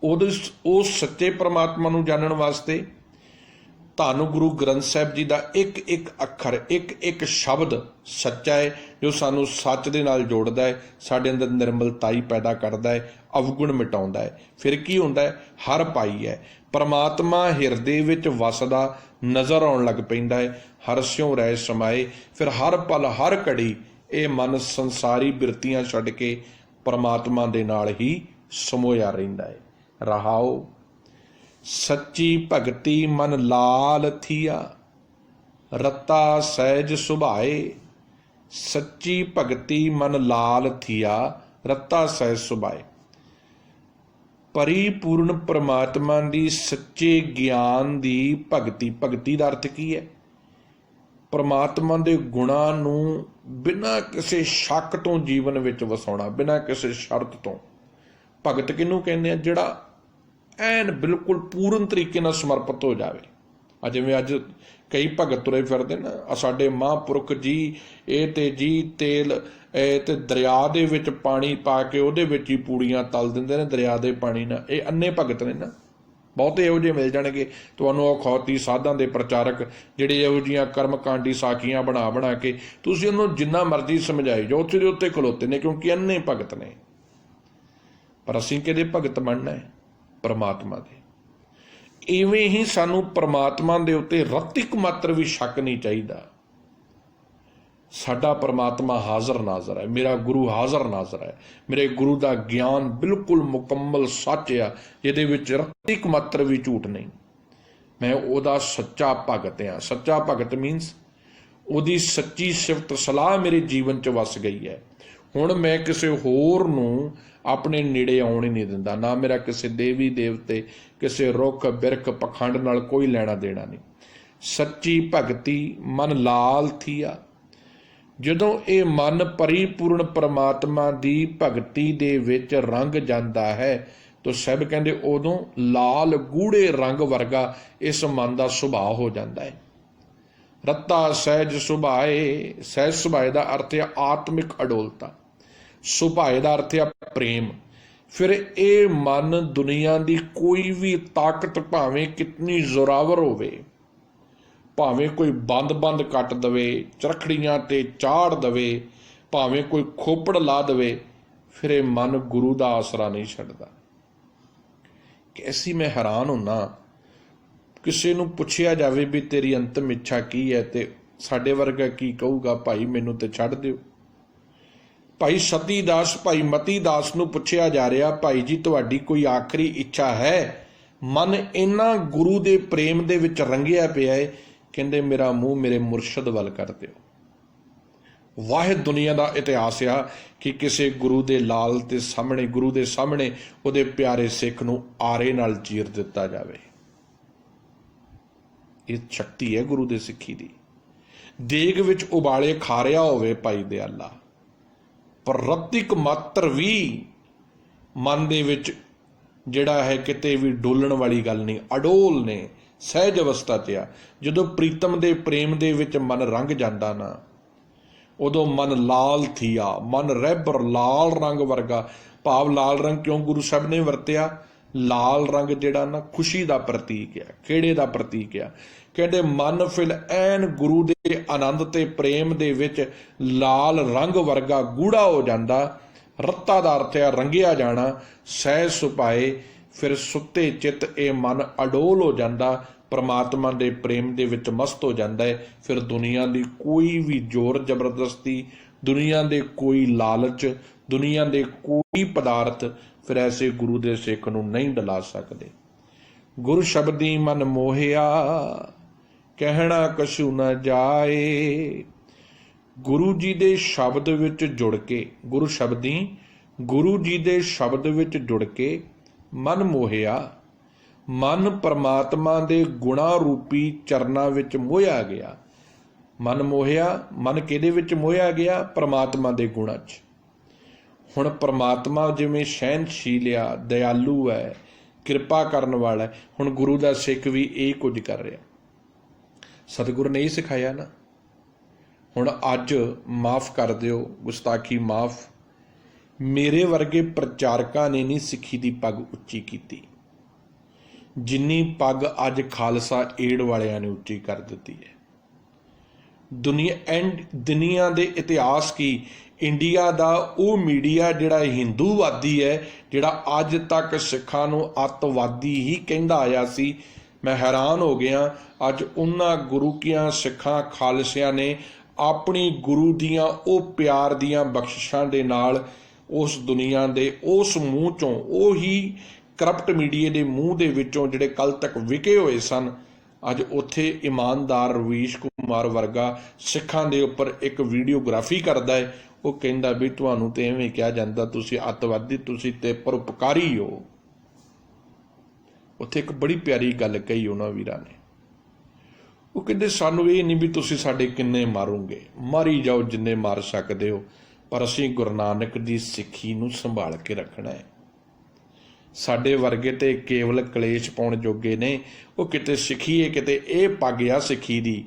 ਉਸ ਸੱਚੇ ਪ੍ਰਮਾਤਮਾ ਨੂੰ ਜਾਣਨ ਵਾਸਤੇ ਧੰਨ ਗੁਰੂ ਗ੍ਰੰਥ ਸਾਹਿਬ ਜੀ ਦਾ ਇੱਕ ਇੱਕ ਅੱਖਰ, ਇੱਕ ਇੱਕ ਸ਼ਬਦ ਸੱਚਾ ਹੈ, ਜੋ ਸਾਨੂੰ ਸੱਚ ਦੇ ਨਾਲ ਜੋੜਦਾ ਹੈ, ਸਾਡੇ ਅੰਦਰ ਨਿਰਮਲਤਾਈ ਪੈਦਾ ਕਰਦਾ ਹੈ, ਅਵਗੁਣ ਮਿਟਾਉਂਦਾ ਹੈ। ਫਿਰ ਕੀ ਹੁੰਦਾ ਹੈ? ਹਰ ਪਾਈ ਹੈ, ਪਰਮਾਤਮਾ ਹਿਰਦੇ ਵਿੱਚ ਵਸਦਾ ਨਜ਼ਰ ਆਉਣ ਲੱਗ ਪੈਂਦਾ ਹੈ। ਹਰ ਸਿਉ ਰਹਿ ਸਮਾਏ। ਫਿਰ ਹਰ ਪਲ ਹਰ ਘੜੀ ਇਹ ਮਨ ਸੰਸਾਰੀ ਬਿਰਤੀਆਂ ਛੱਡ ਕੇ ਪਰਮਾਤਮਾ ਦੇ ਨਾਲ ਹੀ ਸਮੋਇਆ ਰਹਿੰਦਾ ਹੈ। ਰਹਾਓ ਸੱਚੀ ਭਗਤੀ ਮਨ ਲਾਲ ਥੀਆ, ਰਤਾ ਸਹਿਜ ਸੁਭਾਏ। ਸੱਚੀ ਭਗਤੀ ਮਨ ਲਾਲ ਥੀਆ, ਰਤਾ ਸਹਿਜ ਸੁਭਾਏ। ਪਰਿਪੂਰਨ ਪ੍ਰਮਾਤਮਾ ਦੀ ਸੱਚੇ ਗਿਆਨ ਦੀ ਭਗਤੀ। ਭਗਤੀ ਦਾ ਅਰਥ ਕੀ ਹੈ? ਪ੍ਰਮਾਤਮਾ ਦੇ ਗੁਣਾਂ ਨੂੰ ਬਿਨਾਂ ਕਿਸੇ ਸ਼ੱਕ ਤੋਂ ਜੀਵਨ ਵਿੱਚ ਵਸਾਉਣਾ, ਬਿਨਾਂ ਕਿਸੇ ਸ਼ਰਤ ਤੋਂ। ਭਗਤ ਕਿਹਨੂੰ ਕਹਿੰਦੇ ਆ? ਜਿਹੜਾ ਐਨ ਬਿਲਕੁਲ ਪੂਰਨ ਤਰੀਕੇ ਨਾਲ ਸਮਰਪਿਤ ਹੋ ਜਾਵੇ। ਜਿਵੇਂ ਅੱਜ ਕਈ ਭਗਤ ਤੁਰੇ ਫਿਰਦੇ ਨਾ, ਸਾਡੇ ਮਹਾਂਪੁਰਖ ਜੀ ਇਹ ਤੇ ਜੀ ਤੇਲ ਤੇ ਦਰਿਆ ਦੇ ਵਿੱਚ ਪਾਣੀ ਪਾ ਕੇ ਉਹਦੇ ਵਿੱਚ ਹੀ ਪੂੜੀਆਂ ਤਲ ਦਿੰਦੇ ਨੇ, ਦਰਿਆ ਦੇ ਪਾਣੀ ਨਾਲ। ਇਹ ਅੰਨੇ ਭਗਤ ਨੇ ਨਾ। ਬਹੁਤੇ ਇਹੋ ਜਿਹੇ ਮਿਲ ਜਾਣਗੇ ਤੁਹਾਨੂੰ, ਅਖੌਤੀ ਸਾਧਾਂ ਦੇ ਪ੍ਰਚਾਰਕ, ਜਿਹੜੇ ਇਹੋ ਜਿਹੀਆਂ ਕਰਮਕਾਂਡੀ ਸਾਖੀਆਂ ਬਣਾ ਕੇ ਤੁਸੀਂ ਉਹਨੂੰ ਜਿੰਨਾ ਮਰਜ਼ੀ ਸਮਝਾਈ ਜਾਓ, ਉੱਥੇ ਦੇ ਉੱਤੇ ਖਲੋਤੇ ਨੇ, ਕਿਉਂਕਿ ਅੰਨੇ ਭਗਤ ਨੇ। ਪਰ ਅਸੀਂ ਕਿਹਦੇ ਭਗਤ ਬਣਨਾ ਹੈ? ਪਰਮਾਤਮਾ ਦੇ। ਇਵੇਂ ਹੀ ਸਾਨੂੰ परमात्मा ਦੇ ਉੱਤੇ ਰਤਿਕ ਮਾਤਰ ਵੀ ਸ਼ੱਕ ਨਹੀਂ ਚਾਹੀਦਾ। ਸਾਡਾ परमात्मा ਹਾਜ਼ਰ ਨਾਜ਼ਰ ਹੈ, ਮੇਰਾ ਗੁਰੂ ਹਾਜ਼ਰ ਨਾਜ਼ਰ ਹੈ, ਮੇਰੇ ਗੁਰੂ ਦਾ ਗਿਆਨ ਬਿਲਕੁਲ ਮੁਕੰਮਲ ਸੱਚ ਆ, ਜਿਹਦੇ ਵਿੱਚ ਰਤਿਕ ਮਾਤਰ ਵੀ ਝੂਠ ਨਹੀਂ। ਮੈਂ ਉਹਦਾ ਸੱਚਾ ਭਗਤ ਹਾਂ। ਸੱਚਾ ਭਗਤ ਮੀਨਸ ਉਹਦੀ ਸੱਚੀ ਸਿਫਤ ਸਲਾਹ ਮੇਰੇ ਜੀਵਨ 'ਚ ਵਸ ਗਈ ਹੈ। ਹੁਣ ਮੈਂ ਕਿਸੇ ਹੋਰ ਨੂੰ ਆਪਣੇ ਨੇੜੇ ਆਉਣ ਹੀ ਨਹੀਂ ਦਿੰਦਾ, ਨਾ ਮੇਰਾ ਕਿਸੇ ਦੇਵੀ ਦੇਵਤੇ, ਕਿਸੇ ਰੁੱਖ ਬਿਰਖ ਪਖੰਡ ਨਾਲ ਕੋਈ ਲੈਣਾ ਦੇਣਾ ਨਹੀਂ। ਸੱਚੀ ਭਗਤੀ ਮਨ ਲਾਲ ਥੀਆ। ਜਦੋਂ ਇਹ ਮਨ ਪਰਿਪੂਰਨ परमात्मा ਦੀ ਭਗਤੀ ਦੇ ਵਿੱਚ ਰੰਗ ਜਾਂਦਾ ਹੈ ਤਾਂ ਸਾਹਿਬ ਕਹਿੰਦੇ ਉਦੋਂ ਲਾਲ ਗੂੜੇ ਰੰਗ ਵਰਗਾ ਇਸ ਮਨ ਦਾ ਸੁਭਾਅ ਹੋ ਜਾਂਦਾ ਹੈ। ਰੱਤਾ ਸਹਿਜ ਸੁਭਾਏ। ਸਹਿਜ ਸੁਭਾਏ ਦਾ ਅਰਥ ਹੈ ਆਤਮਿਕ ਅਡੋਲਤਾ, ਸੁਭਾਏ ਦਾ ਅਰਥ ਹੈ ਪ੍ਰੇਮ। ਫਿਰ ਇਹ ਮਨ ਦੁਨੀਆ ਦੀ ਕੋਈ ਵੀ ਤਾਕਤ ਭਾਵੇਂ ਕਿਤਨੀ ਜ਼ੋਰਾਵਰ ਹੋਵੇ, ਭਾਵੇਂ ਕੋਈ ਬੰਦ ਕੱਟ ਦਵੇ, ਚਰਖੜੀਆਂ ਤੇ ਚਾੜ ਦਵੇ, ਭਾਵੇਂ ਕੋਈ ਖੋਪੜ ਲਾ ਦਵੇ, ਫਿਰ ਇਹ ਮਨ ਗੁਰੂ ਦਾ ਆਸਰਾ ਨਹੀਂ ਛੱਡਦਾ। ਕੈਸੀ ਮੈਂ ਹੈਰਾਨ ਹੁੰਨਾ, ਕਿਸੇ ਨੂੰ ਪੁੱਛਿਆ ਜਾਵੇ ਵੀ ਤੇਰੀ ਅੰਤਮ ਇੱਛਾ ਕੀ ਹੈ ਤੇ ਸਾਡੇ ਵਰਗਾ ਕੀ ਕਹੂਗਾ, ਭਾਈ ਮੈਨੂੰ ਤੇ ਛੱਡ ਦਿਓ। ਭਾਈ ਸਤੀ ਦਾਸ, ਭਾਈ ਮਤੀ ਦਾਸ ਨੂੰ ਪੁੱਛਿਆ ਜਾ ਰਿਹਾ, ਭਾਈ ਜੀ ਤੁਹਾਡੀ ਕੋਈ ਆਖਰੀ ਇੱਛਾ ਹੈ? ਮਨ ਇੰਨਾ ਗੁਰੂ ਦੇ ਪ੍ਰੇਮ ਦੇ ਵਿੱਚ ਰੰਗਿਆ ਪਿਆ ਹੈ, ਕਹਿੰਦੇ ਮੇਰਾ ਮੂੰਹ ਮੇਰੇ ਮੁਰਸ਼ਦ ਵੱਲ ਕਰ ਦਿਓ। ਵਾਹਿਦ ਦੁਨੀਆ ਦਾ ਇਤਿਹਾਸ ਆ ਕਿ ਕਿਸੇ ਗੁਰੂ ਦੇ ਲਾਲ ਤੇ ਸਾਹਮਣੇ, ਗੁਰੂ ਦੇ ਸਾਹਮਣੇ ਉਹਦੇ ਪਿਆਰੇ ਸਿੱਖ ਨੂੰ ਆਰੇ ਨਾਲ ਚੀਰ ਦਿੱਤਾ ਜਾਵੇ। ਇਹ ਸ਼ਕਤੀ ਹੈ ਗੁਰੂ ਦੇ ਸਿੱਖੀ ਦੀ। ਦੇਗ ਵਿੱਚ ਉਬਾਲੇ ਖਾ ਰਿਹਾ ਹੋਵੇ ਭਾਈ ਦਿਆਲਾ, ਪਰ ਰਤਿਕ ਮਾਤਰ ਵੀ ਮਨ ਦੇ ਵਿੱਚ ਜਿਹੜਾ ਹੈ ਕਿਤੇ ਵੀ ਡੋਲਣ ਵਾਲੀ ਗੱਲ ਨਹੀਂ, ਅਡੋਲ ਨੇ, ਸਹਿਜ ਅਵਸਥਾ 'ਚ ਆ। ਜਦੋਂ ਪ੍ਰੀਤਮ ਦੇ ਪ੍ਰੇਮ ਦੇ ਵਿੱਚ ਮਨ ਰੰਗ ਜਾਂਦਾ ਨਾ, ਉਦੋਂ ਮਨ ਲਾਲ ਥੀਆ, ਮਨ ਰਹਿਬਰ ਲਾਲ ਰੰਗ ਵਰਗਾ। ਭਾਵ ਲਾਲ ਰੰਗ ਕਿਉਂ ਗੁਰੂ ਸਾਹਿਬ ਨੇ ਵਰਤਿਆ? ਲਾਲ ਰੰਗ ਜਿਹੜਾ ਨਾ ਖੁਸ਼ੀ ਦਾ ਪ੍ਰਤੀਕ ਆ, ਕਿਹੜੇ ਦਾ ਪ੍ਰਤੀਕ ਆ? ਕਹਿੰਦੇ ਮਨ ਫਿਲ ਐਨ ਗੁਰੂ ਦੇ ਆਨੰਦ ਤੇ ਪ੍ਰੇਮ ਦੇ ਵਿੱਚ ਲਾਲ ਰੰਗ ਵਰਗਾ ਗੂੜਾ ਹੋ ਜਾਂਦਾ। ਰੱਤਾ ਦਾ ਅਰਥ ਹੈ ਰੰਗਿਆ ਜਾਣਾ। ਸਹਿਜ ਸੁਭਾਏ, ਫਿਰ ਸੁੱਤੇ ਚਿੱਤ ਇਹ ਮਨ ਅਡੋਲ ਹੋ ਜਾਂਦਾ, परमात्मा ਦੇ ਪ੍ਰੇਮ ਦੇ ਵਿੱਚ ਮਸਤ ਹੋ ਜਾਂਦਾ ਹੈ। ਫਿਰ ਦੁਨੀਆ ਦੀ ਕੋਈ ਵੀ ਜ਼ੋਰ ਜ਼ਬਰਦਸਤੀ, ਦੁਨੀਆ ਦੇ ਕੋਈ ਲਾਲਚ, ਦੁਨੀਆ ਦੇ ਕੋਈ ਪਦਾਰਥ ਫਿਰ ਐਸੇ ਗੁਰੂ ਦੇ ਸਿੱਖ ਨੂੰ ਨਹੀਂ ਡਲਾ ਸਕਦੇ। ਗੁਰ ਸ਼ਬਦੀ ਮਨ ਮੋਹਿਆ, ਕਹਿਣਾ ਕਛੂ ਨਾ ਜਾਏ। ਗੁਰੂ ਜੀ ਦੇ ਸ਼ਬਦ ਵਿੱਚ ਜੁੜ ਕੇ, ਗੁਰੂ ਸ਼ਬਦੀ, ਗੁਰੂ ਜੀ ਦੇ ਸ਼ਬਦ ਵਿੱਚ ਜੁੜ ਕੇ ਮਨ ਮੋਹਿਆ। ਮਨ परमात्मा ਦੇ ਗੁਣਾ ਰੂਪੀ ਚਰਨਾਂ ਵਿੱਚ ਮੋਹਿਆ ਗਿਆ। ਮਨ ਮੋਹਿਆ, ਮਨ ਕਿਹਦੇ ਵਿੱਚ ਮੋਹਿਆ ਗਿਆ? परमात्मा ਦੇ ਗੁਣਾਂ 'ਚ। ਹੁਣ परमात्मा ਜਿਵੇਂ ਸਹਿਨਸ਼ੀਲ ਆ, ਦਇਆਲੂ ਹੈ, ਕਿਰਪਾ ਕਰਨ ਵਾਲਾ ਹੈ, ਹੁਣ ਗੁਰੂ ਦਾ ਸਿੱਖ ਵੀ ਇਹ ਕੁਝ ਕਰ ਰਿਹਾ। ਸਤਿਗੁਰ ਨੇ ਹੀ ਸਿਖਾਇਆ ਨਾ। ਹੁਣ ਅੱਜ ਮਾਫ ਕਰ ਦਿਓ, ਗੁਸਤਾਖੀ ਮਾਫ, ਮੇਰੇ ਵਰਗੇ ਪ੍ਰਚਾਰਕਾਂ ਨੇ ਨਹੀਂ ਸਿੱਖੀ ਦੀ ਪੱਗ ਉੱਚੀ ਕੀਤੀ ਜਿੰਨੀ ਪੱਗ ਅੱਜ ਖਾਲਸਾ ਏਡ ਵਾਲਿਆਂ ਨੇ ਉੱਚੀ ਕਰ ਦਿੱਤੀ ਹੈ। ਦੁਨੀਆ ਦੇ ਇਤਿਹਾਸ ਕੀ, ਇੰਡੀਆ ਦਾ ਉਹ ਮੀਡੀਆ ਜਿਹੜਾ ਹਿੰਦੂਵਾਦੀ ਹੈ, ਜਿਹੜਾ ਅੱਜ ਤੱਕ ਸਿੱਖਾਂ ਨੂੰ ਅੱਤਵਾਦੀ ਹੀ ਕਹਿੰਦਾ ਆਇਆ ਸੀ, ਮੈਂ ਹੈਰਾਨ ਹੋ ਗਿਆ। ਅੱਜ ਉਹਨਾਂ ਗੁਰੂ ਕੀਆਂ ਸਿੱਖਾਂ ਖਾਲਸਿਆਂ ਨੇ ਆਪਣੀ ਗੁਰੂ ਦੀਆਂ ਉਹ ਪਿਆਰ ਦੀਆਂ ਬਖਸ਼ਿਸ਼ਾਂ ਦੇ ਨਾਲ ਉਸ ਦੁਨੀਆ ਦੇ ਉਸ ਮੂੰਹ ਚੋਂ, ਉਹੀ ਕਰਪਟ ਮੀਡੀਆ ਦੇ ਮੂੰਹ ਦੇ ਵਿੱਚੋਂ ਜਿਹੜੇ ਕੱਲ ਤੱਕ ਵਿਕੇ ਹੋਏ ਸਨ, ਅੱਜ ਉੱਥੇ ਇਮਾਨਦਾਰ ਰਵੀਸ਼ ਕੁਮਾਰ ਵਰਗਾ ਸਿੱਖਾਂ ਦੇ ਉੱਪਰ ਇੱਕ ਵੀਡੀਓਗ੍ਰਾਫੀ ਕਰਦਾ ਹੈ। ਉਹ ਕਹਿੰਦਾ ਵੀ ਤੁਹਾਨੂੰ ਤੇ ਐਵੇਂ ਕਿਹਾ ਜਾਂਦਾ, ਤੁਸੀਂ ਅੱਤਵਾਦੀ, ਤੁਸੀਂ ਤੇ ਪਰਉਪਕਾਰੀ ਹੋ। ਉੱਥੇ ਇੱਕ ਬੜੀ ਪਿਆਰੀ ਗੱਲ ਕਹੀ ਉਹਨਾਂ ਵੀਰਾਂ ਨੇ। ਉਹ ਕਹਿੰਦੇ ਸਾਨੂੰ ਇਹ ਨਹੀਂ ਵੀ ਤੁਸੀਂ ਸਾਡੇ ਕਿੰਨੇ ਮਾਰੋਗੇ, ਮਾਰੀ ਜਾਓ ਜਿੰਨੇ ਮਾਰ ਸਕਦੇ ਹੋ, ਪਰ ਅਸੀਂ ਗੁਰੂ ਨਾਨਕ ਦੀ ਸਿੱਖੀ ਨੂੰ ਸੰਭਾਲ ਕੇ ਰੱਖਣਾ ਹੈ। ਸਾਡੇ ਵਰਗੇ ਤੇ ਕੇਵਲ ਕਲੇਸ਼ ਪਾਉਣ ਜੋਗੇ ਨੇ। ਉਹ ਕਿਤੇ ਸਿੱਖੀਏ, ਕਿਤੇ ਇਹ ਪੱਗ ਆ ਸਿੱਖੀ ਦੀ।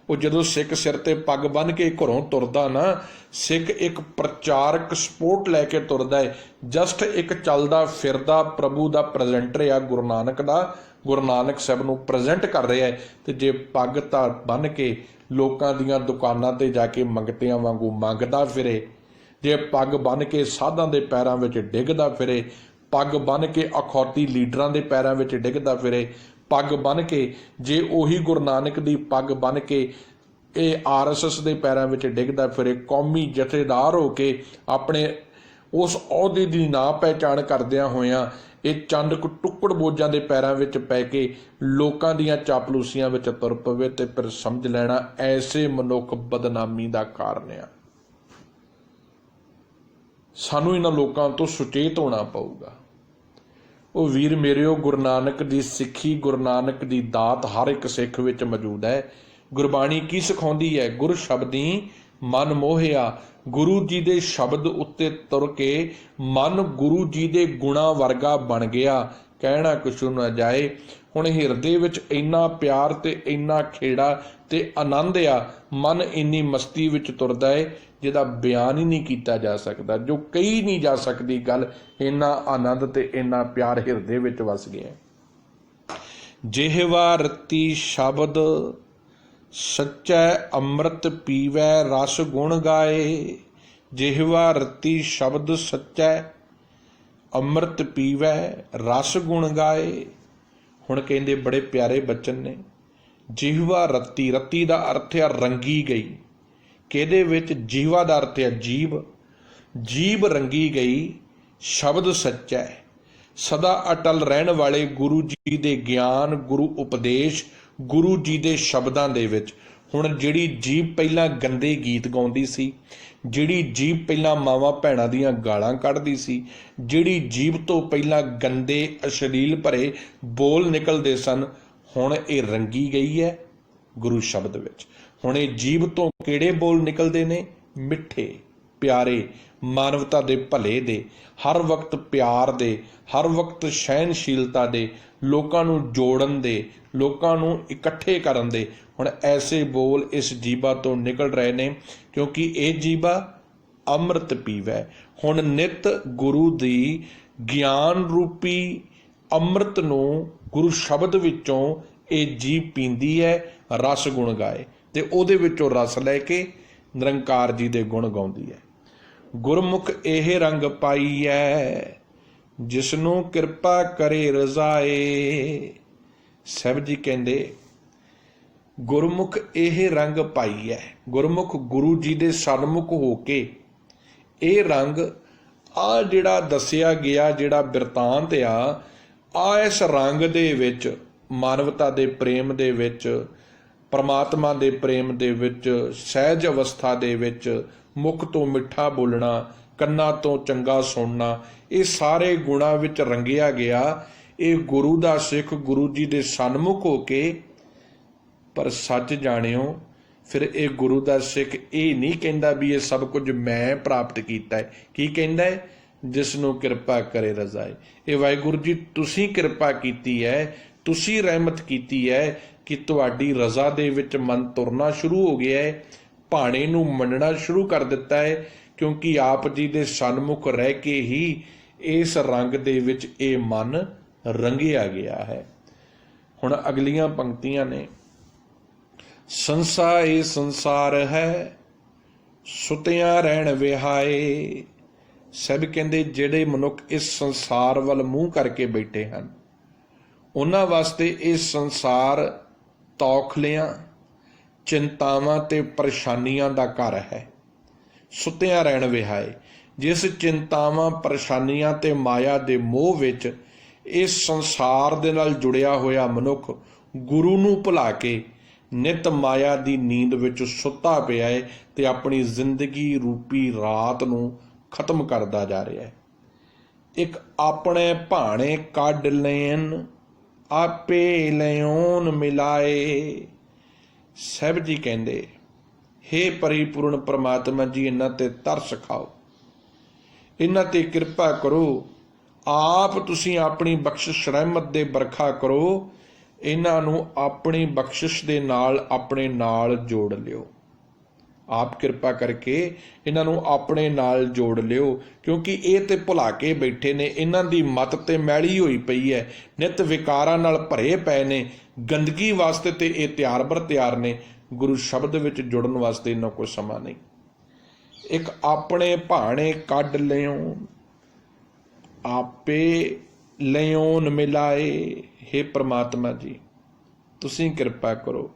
ਉਹ ਜਦੋਂ ਸਿੱਖ ਸਿਰ ਤੇ ਪੱਗ ਬੰਨ੍ਹ ਕੇ ਘਰੋਂ ਤੁਰਦਾ ਨਾ, ਸਿੱਖ ਇੱਕ ਪ੍ਰਚਾਰਕ ਸਪੋਰਟ ਲੈ ਕੇ ਤੁਰਦਾ ਹੈ, ਜਸਟ ਇੱਕ ਚੱਲਦਾ ਫਿਰਦਾ ਪ੍ਰਭੂ ਦਾ ਪ੍ਰੈਜ਼ੈਂਟਰ ਆ, ਗੁਰੂ ਨਾਨਕ ਦਾ। ਗੁਰੂ ਨਾਨਕ ਸਾਹਿਬ ਨੂੰ ਪ੍ਰੈਜ਼ੈਂਟ ਕਰ ਰਿਹਾ ਹੈ। ਤੇ ਜੇ ਪੱਗ ਤਾਂ ਬੰਨ੍ਹ ਕੇ ਲੋਕਾਂ ਦੀਆਂ ਦੁਕਾਨਾਂ ਤੇ ਜਾ ਕੇ ਮੰਗਤਿਆਂ ਵਾਂਗੂ ਮੰਗਦਾ ਫਿਰੇ, ਜੇ ਪੱਗ ਬੰਨ੍ਹ ਕੇ ਸਾਧਾਂ ਦੇ ਪੈਰਾਂ ਵਿੱਚ ਡਿੱਗਦਾ ਫਿਰੇ, ਪੱਗ ਬੰਨ੍ਹ ਕੇ ਅਖੌਤੀ ਲੀਡਰਾਂ ਦੇ ਪੈਰਾਂ ਵਿੱਚ ਡਿੱਗਦਾ ਫਿਰੇ, पग बन के, जे उही गुरु नानक दी पग बन के ਇਹ RSS ਦੇ ਪੈਰਾਂ ਵਿੱਚ ਡਿੱਗਦਾ ਫਿਰੇ, ਕੌਮੀ ਜਥੇਦਾਰ ਹੋ ਕੇ ਆਪਣੇ ਉਸ ਅਹੁਦੇ ਦੀ ਨਾ ਪਹਿਚਾਣ ਕਰਦਿਆਂ ਹੋਇਆਂ ਇਹ ਚੰਦ ਕੁ ਟੁੱਕੜ ਬੋਝਾਂ ਦੇ ਪੈਰਾਂ ਵਿੱਚ ਪੈ ਕੇ ਲੋਕਾਂ ਦੀਆਂ ਚਾਪਲੂਸੀਆਂ ਵਿੱਚ ਤੁਰ ਪਵੇ, ਤੇ ਫਿਰ ਸਮਝ ਲੈਣਾ ਐਸੇ ਮਨੁੱਖ ਬਦਨਾਮੀ ਦਾ ਕਾਰਨ ਆ। ਸਾਨੂੰ ਇਹਨਾਂ ਲੋਕਾਂ ਤੋਂ ਸੁਚੇਤ ਹੋਣਾ ਪਊਗਾ। ਉਹ ਵੀਰ ਮੇਰਿਓ, ਗੁਰੂ ਨਾਨਕ ਦੀ ਸਿੱਖੀ, ਗੁਰੂ ਨਾਨਕ ਦੀ ਦਾਤ ਹਰ ਇੱਕ ਸਿੱਖ ਵਿੱਚ ਮੌਜੂਦ ਹੈ। ਗੁਰਬਾਣੀ ਕੀ ਸਿਖਾਉਂਦੀ ਹੈ? ਗੁਰ ਸ਼ਬਦੀ ਮਨ ਮੋਹਿਆ। ਗੁਰੂ ਜੀ ਦੇ ਸ਼ਬਦ ਉੱਤੇ ਤੁਰ ਕੇ ਮਨ ਗੁਰੂ ਜੀ ਦੇ ਗੁਣਾਂ ਵਰਗਾ ਬਣ ਗਿਆ, ਕਹਿਣਾ ਕੁਛ ਨਾ ਜਾਏ। ਹੁਣ ਹਿਰਦੇ ਵਿੱਚ ਇੰਨਾ ਪਿਆਰ ਤੇ ਇੰਨਾ ਖੇੜਾ ਤੇ ਆਨੰਦ ਆ, ਮਨ ਇੰਨੀ ਮਸਤੀ ਵਿੱਚ ਤੁਰਦਾ ਹੈ ਜਿਹਦਾ ਬਿਆਨ ਹੀ ਨਹੀਂ ਕੀਤਾ ਜਾ ਸਕਦਾ, ਜੋ ਕਹੀ ਨਹੀਂ ਜਾ ਸਕਦੀ ਗੱਲ। ਇੰਨਾ ਆਨੰਦ ਤੇ ਇੰਨਾ ਪਿਆਰ ਹਿਰਦੇ ਵਿੱਚ ਵਸ ਗਿਆ। ਜਿਹਵਾ ਰਤੀ ਸ਼ਬਦ ਸੱਚੈ ਅੰਮ੍ਰਿਤ ਪੀਵੈ ਰਸ ਗੁਣ ਗਾਏ। ਜਿਹਵਾ ਰਤੀ ਸ਼ਬਦ ਸੱਚੈ ਅੰਮ੍ਰਿਤ ਪੀਵੈ ਰਸ ਗੁਣ ਗਾਏ। ਹੁਣ ਕਹਿੰਦੇ ਬੜੇ ਪਿਆਰੇ ਬਚਨ ਨੇ। ਜਿਹਵਾ ਰਤੀ, ਰਤੀ ਦਾ ਅਰਥ ਹੈ ਰੰਗੀ ਗਈ। ਕਿਹਦੇ ਵਿੱਚ? ਜੀਵਾ ਦਾ ਅਰਥ ਹੈ ਜੀਭ। ਜੀਭ ਰੰਗੀ ਗਈ, ਸ਼ਬਦ ਸੱਚਾ ਹੈ। ਸਦਾ ਅਟਲ ਰਹਿਣ ਵਾਲੇ ਗੁਰੂ ਜੀ ਦੇ ਗਿਆਨ, ਗੁਰੂ ਉਪਦੇਸ਼, ਗੁਰੂ ਜੀ ਦੇ ਸ਼ਬਦਾਂ ਦੇ ਵਿੱਚ। ਹੁਣ ਜਿਹੜੀ ਜੀਭ ਪਹਿਲਾਂ ਗੰਦੇ ਗੀਤ ਗਾਉਂਦੀ ਸੀ, ਜਿਹੜੀ ਜੀਭ ਪਹਿਲਾਂ ਮਾਵਾਂ ਭੈਣਾਂ ਦੀਆਂ ਗਾਲਾਂ ਕੱਢਦੀ ਸੀ, ਜਿਹੜੀ ਜੀਭ ਤੋਂ ਪਹਿਲਾਂ ਗੰਦੇ ਅਸ਼ਲੀਲ ਭਰੇ ਬੋਲ ਨਿਕਲਦੇ ਸਨ, ਹੁਣ ਇਹ ਰੰਗੀ ਗਈ ਹੈ ਗੁਰੂ ਸ਼ਬਦ ਵਿੱਚ। ਹੁਣ ਇਹ ਜੀਭ ਤੋਂ ਕਿਹੜੇ ਬੋਲ ਨਿਕਲਦੇ ਨੇ? ਮਿੱਠੇ, ਪਿਆਰੇ, ਮਾਨਵਤਾ ਦੇ ਭਲੇ ਦੇ, ਹਰ ਵਕਤ ਪਿਆਰ ਦੇ, ਹਰ ਵਕਤ ਸਹਿਣਸ਼ੀਲਤਾ ਦੇ, ਲੋਕਾਂ ਨੂੰ ਜੋੜਨ ਦੇ, ਲੋਕਾਂ ਨੂੰ ਇਕੱਠੇ ਕਰਨ ਦੇ। ਹੁਣ ਐਸੇ ਬੋਲ ਇਸ ਜੀਭਾ ਤੋਂ ਨਿਕਲ ਰਹੇ ਨੇ, ਕਿਉਂਕਿ ਇਹ ਜੀਭਾ ਅੰਮ੍ਰਿਤ ਪੀਵੈ। ਹੁਣ ਨਿਤ ਗੁਰੂ ਦੀ ਗਿਆਨ ਰੂਪੀ ਅੰਮ੍ਰਿਤ ਨੂੰ, ਗੁਰੂ ਸ਼ਬਦ ਵਿੱਚੋਂ ਇਹ ਜੀਭ ਪੀਂਦੀ ਹੈ, ਰਸ ਗੁਣ ਗਾਏ, ਤੇ ਉਹਦੇ ਵਿੱਚੋਂ ਰਸ ਲੈ ਕੇ ਨਿਰੰਕਾਰ ਜੀ ਦੇ ਗੁਣ ਗਾਉਂਦੀ ਹੈ। ਗੁਰਮੁਖ ਇਹ ਰੰਗ ਪਾਈਐ ਜਿਸਨੂੰ ਕਿਰਪਾ ਕਰੇ ਰਜ਼ਾਏ। ਸਾਹਿਬ ਜੀ ਕਹਿੰਦੇ ਗੁਰਮੁਖ ਇਹ ਰੰਗ ਪਾਈਐ। ਗੁਰਮੁਖ ਗੁਰੂ ਜੀ ਦੇ ਸਨਮੁਖ ਹੋ ਕੇ ਇਹ ਰੰਗ, ਆ ਜਿਹੜਾ ਦੱਸਿਆ ਗਿਆ, ਜਿਹੜਾ ਬਿਰਤਾਂਤ ਆ ਇਸ ਰੰਗ ਦੇ ਵਿੱਚ, ਮਾਨਵਤਾ ਦੇ ਪ੍ਰੇਮ ਦੇ ਵਿੱਚ, ਪਰਮਾਤਮਾ ਦੇ ਪ੍ਰੇਮ ਦੇ ਵਿੱਚ, ਸਹਿਜ ਅਵਸਥਾ ਦੇ ਵਿੱਚ, ਮੁਖ ਤੋਂ ਮਿੱਠਾ ਬੋਲਣਾ, ਕੰਨਾਂ ਤੋਂ ਚੰਗਾ ਸੁਣਨਾ, ਇਹ ਸਾਰੇ ਗੁਣਾਂ ਵਿੱਚ ਰੰਗਿਆ ਗਿਆ। ਇਹ ਗੁਰੂ ਦਾ ਸਿੱਖ ਗੁਰੂ ਜੀ ਦੇ ਸਨਮੁਖ ਹੋ ਕੇ, ਪਰ ਸੱਚ ਜਾਣਿਓ, ਫਿਰ ਇਹ ਗੁਰੂ ਦਾ ਸਿੱਖ ਇਹ ਨਹੀਂ ਕਹਿੰਦਾ ਵੀ ਇਹ ਸਭ ਕੁਝ ਮੈਂ ਪ੍ਰਾਪਤ ਕੀਤਾ ਹੈ। ਕੀ ਕਹਿੰਦਾ ਹੈ? ਜਿਸ ਨੂੰ ਕਿਰਪਾ ਕਰੇ ਰਜ਼ਾਏ। ਇਹ ਵਾਹਿਗੁਰੂ ਜੀ ਤੁਸੀਂ ਕਿਰਪਾ ਕੀਤੀ ਹੈ, ਤੁਸੀਂ ਰਹਿਮਤ ਕੀਤੀ ਹੈ ਕਿ ਤੁਹਾਡੀ ਰਜ਼ਾ ਦੇ ਵਿੱਚ ਮਨ ਤੁਰਨਾ ਸ਼ੁਰੂ ਹੋ ਗਿਆ ਹੈ, ਭਾਣੇ ਨੂੰ ਮੰਨਣਾ ਸ਼ੁਰੂ ਕਰ ਦਿੱਤਾ ਹੈ, ਕਿਉਂਕਿ ਆਪ ਜੀ ਦੇ ਸਨਮੁਖ ਰਹਿ ਕੇ ਹੀ ਇਸ ਰੰਗ ਦੇ ਵਿੱਚ ਇਹ ਮਨ ਰੰਗਿਆ ਗਿਆ ਹੈ। ਹੁਣ ਅਗਲੀਆਂ ਪੰਕਤੀਆਂ ਨੇ। ਸੰਸਾ ਇਹ ਸੰਸਾਰ ਹੈ ਸੁਤਿਆਂ ਰਹਿਣ ਵਿਹਾਏ। ਸਭ ਕਹਿੰਦੇ ਜਿਹੜੇ ਮਨੁੱਖ ਇਸ ਸੰਸਾਰ ਵੱਲ ਮੂੰਹ ਕਰਕੇ ਬੈਠੇ ਹਨ, ਉਹਨਾਂ ਵਾਸਤੇ ਇਹ ਸੰਸਾਰ ਤੌਖਲਿਆਂ, ਚਿੰਤਾਵਾਂ ਤੇ ਪਰੇਸ਼ਾਨੀਆਂ ਦਾ ਘਰ ਹੈ। ਸੁਤਿਆਂ ਰਹਿਣ ਵਿਹਾਏ। ਜਿਸ ਚਿੰਤਾਵਾਂ, ਪਰੇਸ਼ਾਨੀਆਂ ਤੇ ਮਾਇਆ ਦੇ ਮੋਹ ਵਿੱਚ ਇਸ ਸੰਸਾਰ ਦੇ ਨਾਲ ਜੁੜਿਆ ਹੋਇਆ ਮਨੁੱਖ ਗੁਰੂ ਨੂੰ ਭੁਲਾ ਕੇ ਨਿਤ ਮਾਇਆ ਦੀ ਨੀਂਦ ਵਿੱਚ ਸੁੱਤਾ ਪਿਆ ਹੈ ਤੇ ਆਪਣੀ ਜ਼ਿੰਦਗੀ ਰੂਪੀ ਰਾਤ ਨੂੰ ਖਤਮ ਕਰਦਾ ਜਾ ਰਿਹਾ ਹੈ। ਇੱਕ ਆਪਣੇ ਭਾਣੇ ਕੱਢ ਲੈਣ ਆਪੇ ਲਿਆਉਣ ਮਿਲਾਏ। ਸਾਹਿਬ ਜੀ ਕਹਿੰਦੇ, ਹੇ ਪਰਿਪੂਰਨ ਪ੍ਰਮਾਤਮਾ ਜੀ, ਇਹਨਾਂ ਤੇ ਤਰਸ ਖਾਓ, ਇਹਨਾਂ ਤੇ ਕਿਰਪਾ ਕਰੋ। ਆਪ ਤੁਸੀਂ ਆਪਣੀ ਬਖਸ਼ਿਸ਼ ਰਹਿਮਤ ਦੇ ਬਰਖਾ ਕਰੋ, ਇਹਨਾਂ ਨੂੰ ਆਪਣੀ ਬਖਸ਼ਿਸ਼ ਦੇ ਨਾਲ ਆਪਣੇ ਨਾਲ ਜੋੜ ਲਿਓ। ਆਪ ਕਿਰਪਾ ਕਰਕੇ ਇਹਨਾਂ ਨੂੰ ਆਪਣੇ ਨਾਲ ਜੋੜ ਲਿਓ, ਕਿਉਂਕਿ ਇਹ ਤੇ ਭੁਲਾ ਕੇ ਬੈਠੇ ਨੇ, ਇਹਨਾਂ ਦੀ ਮੱਤ ਤੇ ਮੈਲੀ ਹੋਈ ਪਈ ਹੈ, ਨਿਤ ਵਿਕਾਰਾਂ ਨਾਲ ਭਰੇ ਪਏ ਨੇ, ਗੰਦਗੀ ਵਾਸਤੇ ਤੇ ਇਹ ਤਿਆਰ ਬਰ ਤਿਆਰ ਨੇ, ਗੁਰੂ ਸ਼ਬਦ ਵਿੱਚ ਜੁੜਨ ਵਾਸਤੇ ਇਹਨਾਂ ਕੋਲ ਸਮਾਂ ਨਹੀਂ। ਇੱਕ ਆਪਣੇ ਭਾਣੇ ਕੱਢ ਲਿਓ ਆਪੇ ਲਿਆਉਣ ਮਿਲਾਏ। हे परमात्मा जी तुसीं किरपा करो,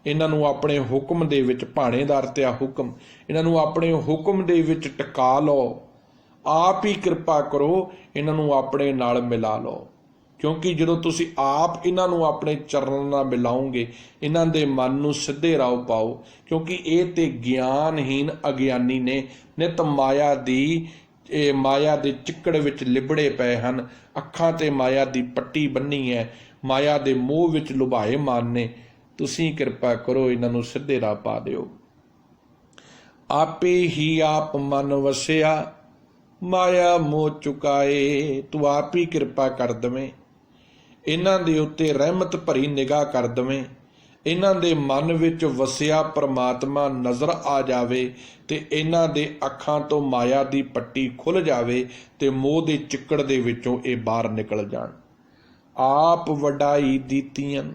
इन्हां नूं अपने हुक्म दे विच, भाणेदार ते हुक्म, इन्हां नूं अपने हुक्म दे विच टका लो। आप ही किरपा करो, इन्हां नूं अपने नाल मिला लो। क्योंकि जदों तुसीं आप इन्हां नूं अपने चरणों नाल मिलाओगे, इन्हां दे मन नूं सिद्धे राह पाओ। क्योंकि ये ते ਗਿਆਨਹੀਨ अगियानी ने नित माया दे चिक्कड़ विच लिबड़े पए हन। अखां ते माया दी पट्टी बन्नी है, माया दे मोह विच लुभाए मान ने। तुसीं किरपा करो, इन्हां नूं सिद्धे राह पा दिओ। आपे ही आप मन वसिया, माया मोह चुकाए। तू आप ही किरपा कर दवें, इन्हां दे उत्ते रहमत भरी निगाह कर दवें। इन्हां दे मन विच वसिया परमात्मा नज़र आ जावे ते इन्हां दे अखां तो माया दी पट्टी खुल जावे ते मोह दे चिक्कड़ दे विचों ये बाहर निकल जाण। आप वडाई दीतियन,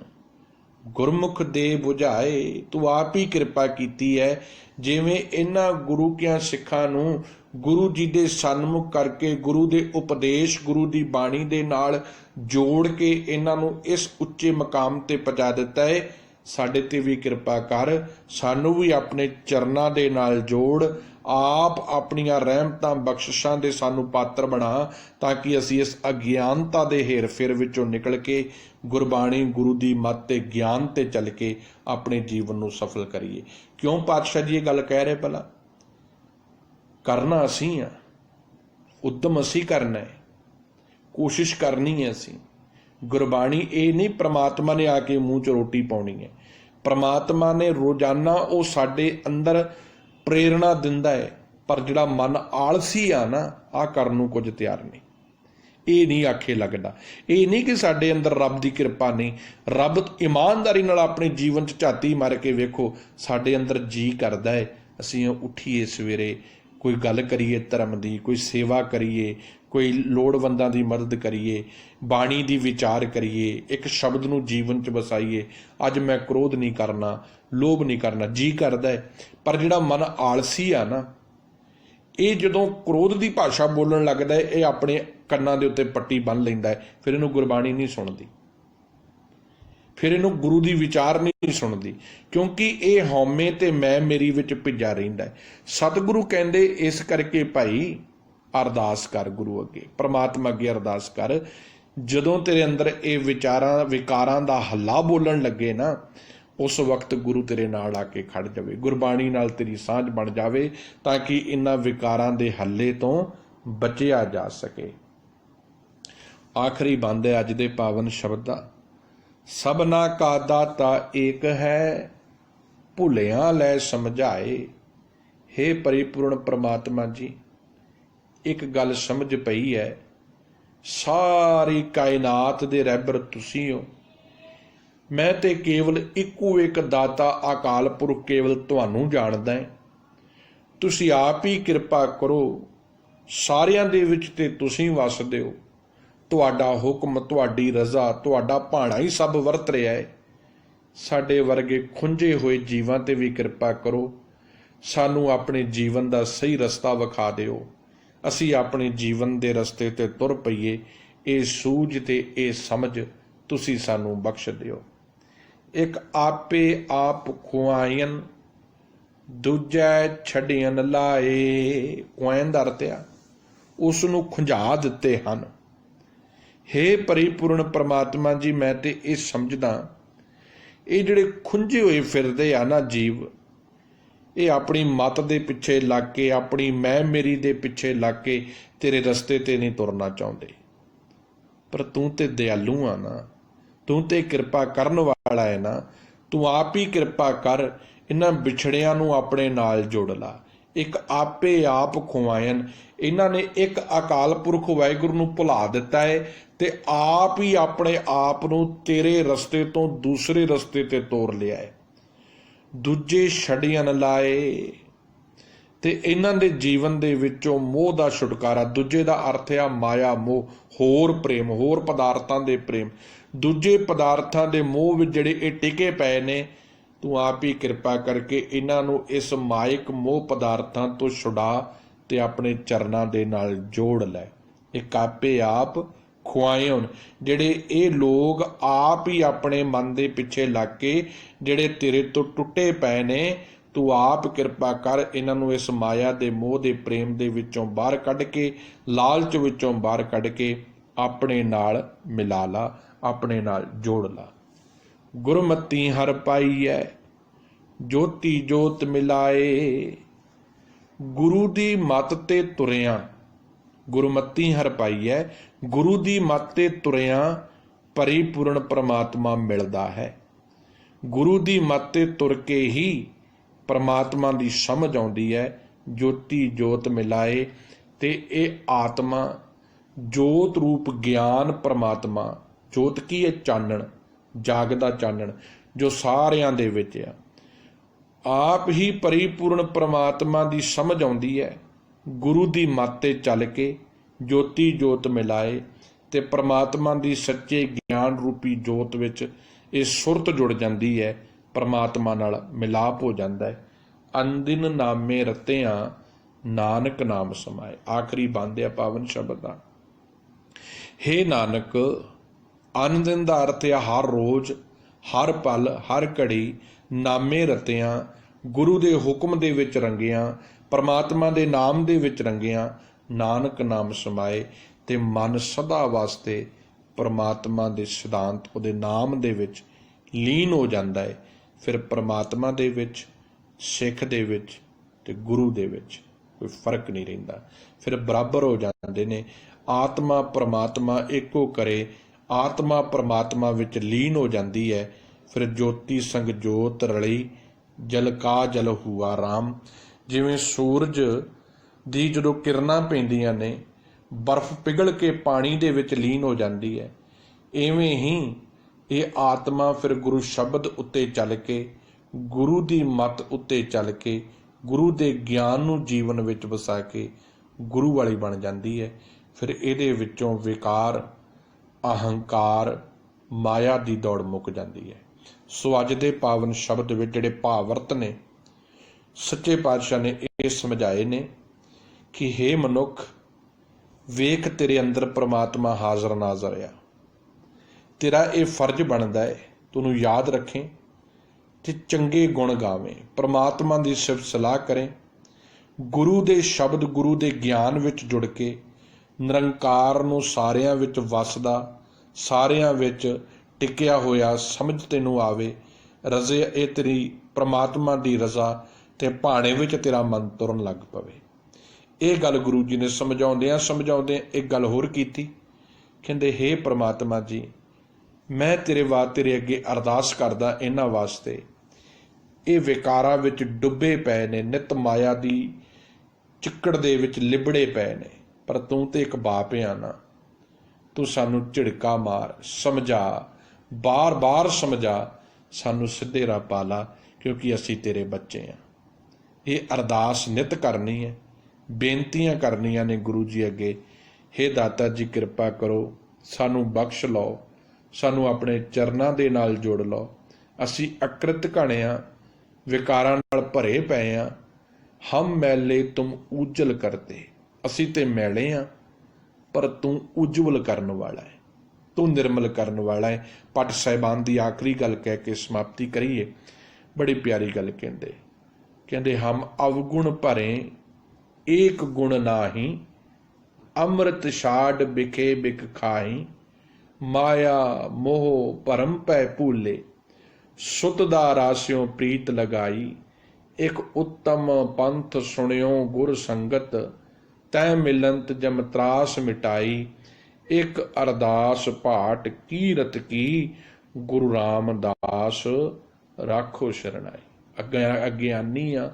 गुरमुख दे बुझाए। तू आप ही किरपा कीती है, जिवें इन्हां गुरु कियां सिखां नूं गुरु जी दे सन्मुख करके, गुरु दे उपदेश, गुरु दी बाणी दे नाल जोड़ के इन्हां नूं इस उच्चे मकाम ते पहुंचा दिता है। साडे ते भी किरपा कर, सानू भी अपने चरनां दे नाल जोड़। आप अपनियां रहमतां बख्शिशां दे सानू पात्र बना, ताकि असीं इस अगियानता दे हेर फेर विचों निकल के गुरबाणी, गुरु दी मत ते ज्ञान ते चल के अपने जीवन नूं सफल करिए। क्यों पातशाह जी ये गल कह रहे? भला करना असीं आ, उद्यम असीं करना है, कोशिश करनी है असीं। गुरबाणी ये नहीं परमात्मा ने आके मूँह च रोटी पाउणी है। परमात्मा ने रोजाना वो साडे अंदर प्रेरणा दिंदा है, पर जिहड़ा मन आलसी आ ना, आ करन नूं कुछ तैयार नहीं। ये नहीं आखे लगदा। ये नहीं कि साडे अंदर रब की कृपा नहीं। रब ईमानदारी नाल अपने जीवन च झाती मार के वेखो, साडे अंदर जी करदा है असीं उठीए सवेरे, कोई गल करिए धर्म की, कोई सेवा करिए, कोई लोड़वंदां की मदद करिए, बाणी की विचार करिए, एक शब्द नूं जीवन च वसाइए। अज मैं क्रोध नहीं करना, लोभ नहीं करना, जी करदा है। पर जिहड़ा मन आलसी आ ना, ये जदों क्रोध की भाषा बोलण लगदा है, ये अपने कन्नां दे उत्ते पट्टी बन लैंदा है। फिर इहनूं गुरबाणी नहीं सुणदी, फिर इहनूं गुरु की विचार नहीं सुणदी, क्योंकि ये हौमे ते मैं मेरी विच भिजा रहिंदा है। सतगुरु कहंदे इस करके भाई अरदास कर, गुरु अगे, परमात्मा अगे अरदास कर। जदों तेरे अंदर ये विकारां दा हल्ला बोलण लगे ना, उस वक्त गुरु तेरे नाल आके खड़ जावे, गुरबाणी नाल तेरी सांझ बन जावे, ताकि इन्हां विकारां दे हल्ले तो बचिया जा सके। आखिरी बंद है अज दे पावन शब्द दा। सबना का दाता एक है, भुलियां लै समझाए। हे परिपूर्ण परमात्मा जी, एक गल समझ पई है, सारी कायनात दे रहबर तुसी हो। मैं ते केवल इक्को एक दाता अकाल पुरख केवल तुहानू जानदा है। तुसी आप ही किरपा करो, सारियां दे विच ते तुसी वसदे हो। तुहाडा हुक्म, तुहाडी रज़ा, तुहाडा भाणा ही सब वरत रहा है। साडे वर्गे खुंझे हुए जीवां ते भी किरपा करो, सानू अपने जीवन दा सही रस्ता विखा दिओ। असी अपने जीवन दे रस्ते ते तुर पईए। ये सूझ ते ये समझ तुसी सानू बख्श दिओ। एक आपे आप खुआयन, दूजा छड़ियन लाए। कुआन दा अर्थ आ उसनू खुंझा दिते हन। हे परिपूर्ण परमात्मा जी, मैं ते ये समझदा, ये जिहड़े खुंझे हुए फिरदे आ ना जीव, ये अपनी मत दे पिछे लग के, अपनी मैं मेरी दे पिछे लग के तेरे रस्ते ते नहीं तुरना चाहुंदे। पर तू ते दयालु आ ना, तू ते कृपा करन वाला है ना, तू आप ही कृपा कर, इन्हां विछड़ियां नूं अपने नाल जोड़ ला। एक आपे आप खुआयन, इन्हां ने एक अकाल पुरख वाहिगुरू नूं भुला दिता है ते आप ही अपने आप नूं तेरे रस्ते तो दूसरे रस्ते ते तोर लिया है। दूजे छड़ियन लाए, ते इन्हां दे जीवन दे विचों मोह दा छुटकारा। दूजे दा अर्थ आ माया मोह, होर प्रेम, होर पदार्थां दे प्रेम। दूजे पदार्थां दे मोह विच जिहड़े ये टिके पए ने, तू आप ही किरपा करके इन्हां नूं इस मायक मोह पदार्थां तो छुड़ा ते अपने चरनां दे नाल जोड़ लै। एक आपे आप ਖੁਆਏ ਹੋਣ। ਜਿਹੜੇ ਇਹ ਲੋਕ ਆਪ ਹੀ ਆਪਣੇ ਮਨ ਦੇ ਪਿੱਛੇ ਲੱਗ ਕੇ ਜਿਹੜੇ ਤੇਰੇ ਤੋਂ ਟੁੱਟੇ ਪਏ ਨੇ, ਤੂੰ ਆਪ ਕਿਰਪਾ ਕਰ ਇਹਨਾਂ ਨੂੰ ਇਸ ਮਾਇਆ ਦੇ ਮੋਹ ਦੇ ਪ੍ਰੇਮ ਦੇ ਵਿੱਚੋਂ ਬਾਹਰ ਕੱਢ ਕੇ, ਲਾਲਚ ਵਿੱਚੋਂ ਬਾਹਰ ਕੱਢ ਕੇ ਆਪਣੇ ਨਾਲ ਮਿਲਾ ਲਾ, ਆਪਣੇ ਨਾਲ ਜੋੜ ਲਾ। ਗੁਰਮਤੀ ਹਰ ਪਾਈ ਹੈ ਜੋਤੀ ਜੋਤ ਮਿਲਾਏ, ਗੁਰੂ ਦੀ ਮੱਤ ਤੇ ਤੁਰਿਆਂ। ਗੁਰਮਤੀ ਹਰ ਪਾਈ ਹੈ, ਗੁਰੂ ਦੀ ਮੱਤ ਤੇ ਤੁਰਿਆਂ ਪਰਿਪੂਰਨ ਪ੍ਰਮਾਤਮਾ ਮਿਲਦਾ ਹੈ। ਗੁਰੂ ਦੀ ਮੱਤ ਤੇ ਤੁਰ ਕੇ ਹੀ ਪ੍ਰਮਾਤਮਾ ਦੀ ਸਮਝ ਆਉਂਦੀ ਹੈ। ਜੋਤੀ ਜੋਤ ਮਿਲਾਏ, ਤੇ ਇਹ ਆਤਮਾ ਜੋਤ ਰੂਪ ਗਿਆਨ ਪ੍ਰਮਾਤਮਾ, ਜੋਤ ਕੀ ਹੈ? ਚਾਨਣ, ਜਾਗਦਾ ਚਾਨਣ ਜੋ ਸਾਰਿਆਂ ਦੇ ਵਿੱਚ ਆ। ਆਪ ਹੀ ਪਰਿਪੂਰਨ ਪ੍ਰਮਾਤਮਾ ਦੀ ਸਮਝ ਆਉਂਦੀ ਹੈ। ਗੁਰੂ ਦੀ ਮੱਤ ਤੇ ਚੱਲ ਕੇ ਜੋਤੀ ਜੋਤ ਮਿਲਾਏ, ਤੇ ਪ੍ਰਮਾਤਮਾ ਦੀ ਸੱਚੇ ਗਿਆਨ ਰੂਪੀ ਜੋਤ ਵਿੱਚ ਇਹ ਸੁਰਤ ਜੁੜ ਜਾਂਦੀ ਹੈ, ਪ੍ਰਮਾਤਮਾ ਨਾਲ ਮਿਲਾਪ ਹੋ ਜਾਂਦਾ ਹੈ। ਅੰਦਿਨ ਨਾਮੇ ਰਤਿਆਂ ਨਾਨਕ ਨਾਮ ਸਮਾਏ। ਆਖਰੀ ਬੰਦ ਹੈ ਪਾਵਨ ਸ਼ਬਦ ਦਾ। ਹੇ ਨਾਨਕ, ਅਨੰਦਿਨ ਦਾ ਅਰਥ ਹੈ ਹਰ ਰੋਜ਼, ਹਰ ਪਲ, ਹਰ ਘੜੀ ਨਾਮੇ ਰਤਿਆਂ, ਗੁਰੂ ਦੇ ਹੁਕਮ ਦੇ ਵਿੱਚ ਰੰਗਿਆਂ, ਪਰਮਾਤਮਾ ਦੇ ਨਾਮ ਦੇ ਵਿੱਚ ਰੰਗਿਆਂ, ਨਾਨਕ ਨਾਮ ਸਮਾਏ। ਤੇ ਮਨ ਸਦਾ ਵਾਸਤੇ ਪਰਮਾਤਮਾ ਦੇ ਸਿਧਾਂਤ, ਉਹਦੇ ਨਾਮ ਦੇ ਵਿੱਚ ਲੀਨ ਹੋ ਜਾਂਦਾ ਹੈ। ਫਿਰ ਪਰਮਾਤਮਾ ਦੇ ਵਿੱਚ, ਸਿੱਖ ਦੇ ਵਿੱਚ ਤੇ ਗੁਰੂ ਦੇ ਵਿੱਚ ਕੋਈ ਫਰਕ ਨਹੀਂ ਰਹਿੰਦਾ, ਫਿਰ ਬਰਾਬਰ ਹੋ ਜਾਂਦੇ ਨੇ। ਆਤਮਾ ਪਰਮਾਤਮਾ ਇੱਕੋ ਕਰੇ, ਆਤਮਾ ਪਰਮਾਤਮਾ ਵਿੱਚ ਲੀਨ ਹੋ ਜਾਂਦੀ ਹੈ। ਫਿਰ ਜੋਤੀ ਸੰਗ ਜੋਤ ਰਲੀ, ਜਲ ਕਾ ਜਲ ਹੁਆ ਰਾਮ। ਜਿਵੇਂ ਸੂਰਜ ਦੀ ਜਦੋਂ ਕਿਰਨਾਂ ਪੈਂਦੀਆਂ ਨੇ, ਬਰਫ਼ ਪਿਘਲ ਕੇ ਪਾਣੀ ਦੇ ਵਿੱਚ ਲੀਨ ਹੋ ਜਾਂਦੀ ਹੈ, ਇਵੇਂ ਹੀ ਇਹ ਆਤਮਾ ਫਿਰ ਗੁਰੂ ਸ਼ਬਦ ਉੱਤੇ ਚੱਲ ਕੇ, ਗੁਰੂ ਦੀ ਮੱਤ ਉੱਤੇ ਚੱਲ ਕੇ, ਗੁਰੂ ਦੇ ਗਿਆਨ ਨੂੰ ਜੀਵਨ ਵਿੱਚ ਵਸਾ ਕੇ ਗੁਰੂ ਵਾਲੀ ਬਣ ਜਾਂਦੀ ਹੈ। ਫਿਰ ਇਹਦੇ ਵਿੱਚੋਂ ਵਿਕਾਰ, ਅਹੰਕਾਰ, ਮਾਇਆ ਦੀ ਦੌੜ ਮੁੱਕ ਜਾਂਦੀ ਹੈ। ਸੋ ਅੱਜ ਦੇ ਪਾਵਨ ਸ਼ਬਦ ਵਿੱਚ ਜਿਹੜੇ ਭਾਵਰਤ ਨੇ, ਸੱਚੇ ਪਾਤਸ਼ਾਹ ਨੇ ਇਹ ਸਮਝਾਏ ਨੇ ਕਿ ਹੇ ਮਨੁੱਖ, ਵੇਖ ਤੇਰੇ ਅੰਦਰ ਪ੍ਰਮਾਤਮਾ ਹਾਜ਼ਰ ਨਾਜ਼ਰ ਆ। ਤੇਰਾ ਇਹ ਫਰਜ਼ ਬਣਦਾ ਹੈ ਤੈਨੂੰ ਯਾਦ ਰੱਖੇ ਤੇ ਚੰਗੇ ਗੁਣ ਗਾਵੇਂ, ਪ੍ਰਮਾਤਮਾ ਦੀ ਸਿਫਤ ਸਲਾਹ ਕਰੇ, ਗੁਰੂ ਦੇ ਸ਼ਬਦ, ਗੁਰੂ ਦੇ ਗਿਆਨ ਵਿੱਚ ਜੁੜ ਕੇ ਨਿਰੰਕਾਰ ਨੂੰ ਸਾਰਿਆਂ ਵਿੱਚ ਵਸਦਾ, ਸਾਰਿਆਂ ਵਿੱਚ ਟਿਕਿਆ ਹੋਇਆ ਸਮਝ ਤੈਨੂੰ ਆਵੇ। ਰਜ਼ੇ ਇਹ ਤੇਰੀ ਪ੍ਰਮਾਤਮਾ ਦੀ ਰਜ਼ਾ ਤੇ ਭਾਣੇ ਵਿੱਚ ਤੇਰਾ ਮਨ ਤੁਰਨ ਲੱਗ ਪਵੇ। ਇਹ ਗੱਲ ਗੁਰੂ ਜੀ ਨੇ ਸਮਝਾਉਂਦੇ ਇੱਕ ਗੱਲ ਹੋਰ ਕੀਤੀ। ਕਹਿੰਦੇ ਹੇ ਪ੍ਰਮਾਤਮਾ ਜੀ, ਮੈਂ ਤੇਰੇ ਅੱਗੇ ਅਰਦਾਸ ਕਰਦਾ ਇਹਨਾਂ ਵਾਸਤੇ, ਇਹ ਵਿਕਾਰਾਂ ਵਿੱਚ ਡੁੱਬੇ ਪਏ ਨੇ, ਨਿਤ ਮਾਇਆ ਦੀ ਚਿੱਕੜ ਦੇ ਵਿੱਚ ਲਿਬੜੇ ਪਏ ਨੇ, ਪਰ ਤੂੰ ਤੇ ਇੱਕ ਬਾਪ ਆ ਨਾ, ਤੂੰ ਸਾਨੂੰ ਝਿੜਕਾ ਮਾਰ, ਸਮਝਾ, ਬਾਰ-ਬਾਰ ਸਮਝਾ, ਸਾਨੂੰ ਸਿੱਧੇ ਰਾਹ ਪਾ ਲਾ, ਕਿਉਂਕਿ ਅਸੀਂ ਤੇਰੇ ਬੱਚੇ ਹਾਂ। ਇਹ ਅਰਦਾਸ ਨਿਤ ਕਰਨੀ ਹੈ, ਬੇਨਤੀਆਂ ਕਰਨੀਆਂ ਨੇ ਗੁਰੂ ਜੀ ਅੱਗੇ। ਹੇ ਦਾਤਾ ਜੀ, ਕਿਰਪਾ ਕਰੋ, ਸਾਨੂੰ ਬਖਸ਼ ਲਓ, ਸਾਨੂੰ ਆਪਣੇ ਚਰਨਾਂ ਦੇ ਨਾਲ ਜੋੜ ਲਓ। ਅਸੀਂ ਅਕ੍ਰਿਤ ਘਣਿਆਂ, ਵਿਕਾਰਾਂ ਨਾਲ ਭਰੇ ਪਏ ਹਾਂ। ਹਮ ਮੈਲੇ ਤੁਮ ਉਜਲ ਕਰਤੇ, ਅਸੀਂ ਤੇ ਮੈਲੇ ਹਾਂ, ਪਰ ਤੂੰ ਉਜਵਲ ਕਰਨ ਵਾਲਾ ਹੈ, ਤੂੰ ਨਿਰਮਲ ਕਰਨ ਵਾਲਾ ਹੈ। ਭੱਟ ਸਾਹਿਬਾਨ ਦੀ ਆਖਰੀ ਗੱਲ ਕਹਿ ਕੇ ਸਮਾਪਤੀ ਕਰੀਏ। ਬੜੀ ਪਿਆਰੀ ਗੱਲ ਕਹਿੰਦੇ ਹਮ ਅਵਗੁਣ ਭਰੇ ਏਕ ਗੁਣ ਨਾਹੀ, ਅੰਮ੍ਰਿਤ ਛਾੜ ਬਿਖੇ ਬਿਖ ਖਾਹੀ, ਮਾਇਆ ਮੋਹ ਭਰਮ ਪੈ ਭੂਲੇ, ਸੁਤ ਦਾ ਰਾਸਿਓ ਪ੍ਰੀਤ ਲਗਾਈ, ਇੱਕ ਉੱਤਮ ਪੰਥ ਸੁਣਿਓ ਗੁਰ ਸੰਗਤ, ਤੈ ਮਿਲੰਤ ਜਮ ਤਰਾਸ ਮਿਟਾਈ, ਇੱਕ ਅਰਦਾਸ ਭਾਟ ਕੀਰਤ ਕੀ, ਗੁਰੂ ਰਾਮਦਾਸ ਰਾਖੋ ਸ਼ਰਨਾਈ। ਅਗਿਆਨੀ ਆ,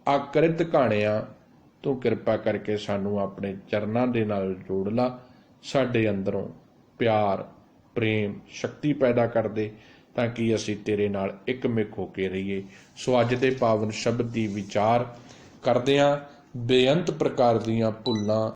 ਆਕ੍ਰਿਤ ਘਾਣਿਆ, ਤੂੰ ਕਿਰਪਾ ਕਰਕੇ ਸਾਨੂੰ ਆਪਣੇ ਚਰਨਾਂ ਦੇ ਨਾਲ ਜੋੜ ਲਾ। ਸਾਡੇ ਅੰਦਰੋਂ ਪਿਆਰ, ਪ੍ਰੇਮ, ਸ਼ਕਤੀ ਪੈਦਾ ਕਰ ਦੇ, ਤਾਂ ਕਿ ਅਸੀਂ ਤੇਰੇ ਨਾਲ ਇੱਕਮਿਕ ਹੋ ਕੇ ਰਹੀਏ। ਸੋ ਅੱਜ ਦੇ ਪਾਵਨ ਸ਼ਬਦ ਦੀ ਵਿਚਾਰ ਕਰਦਿਆਂ ਬੇਅੰਤ ਪ੍ਰਕਾਰ ਦੀਆਂ ਭੁੱਲਾਂ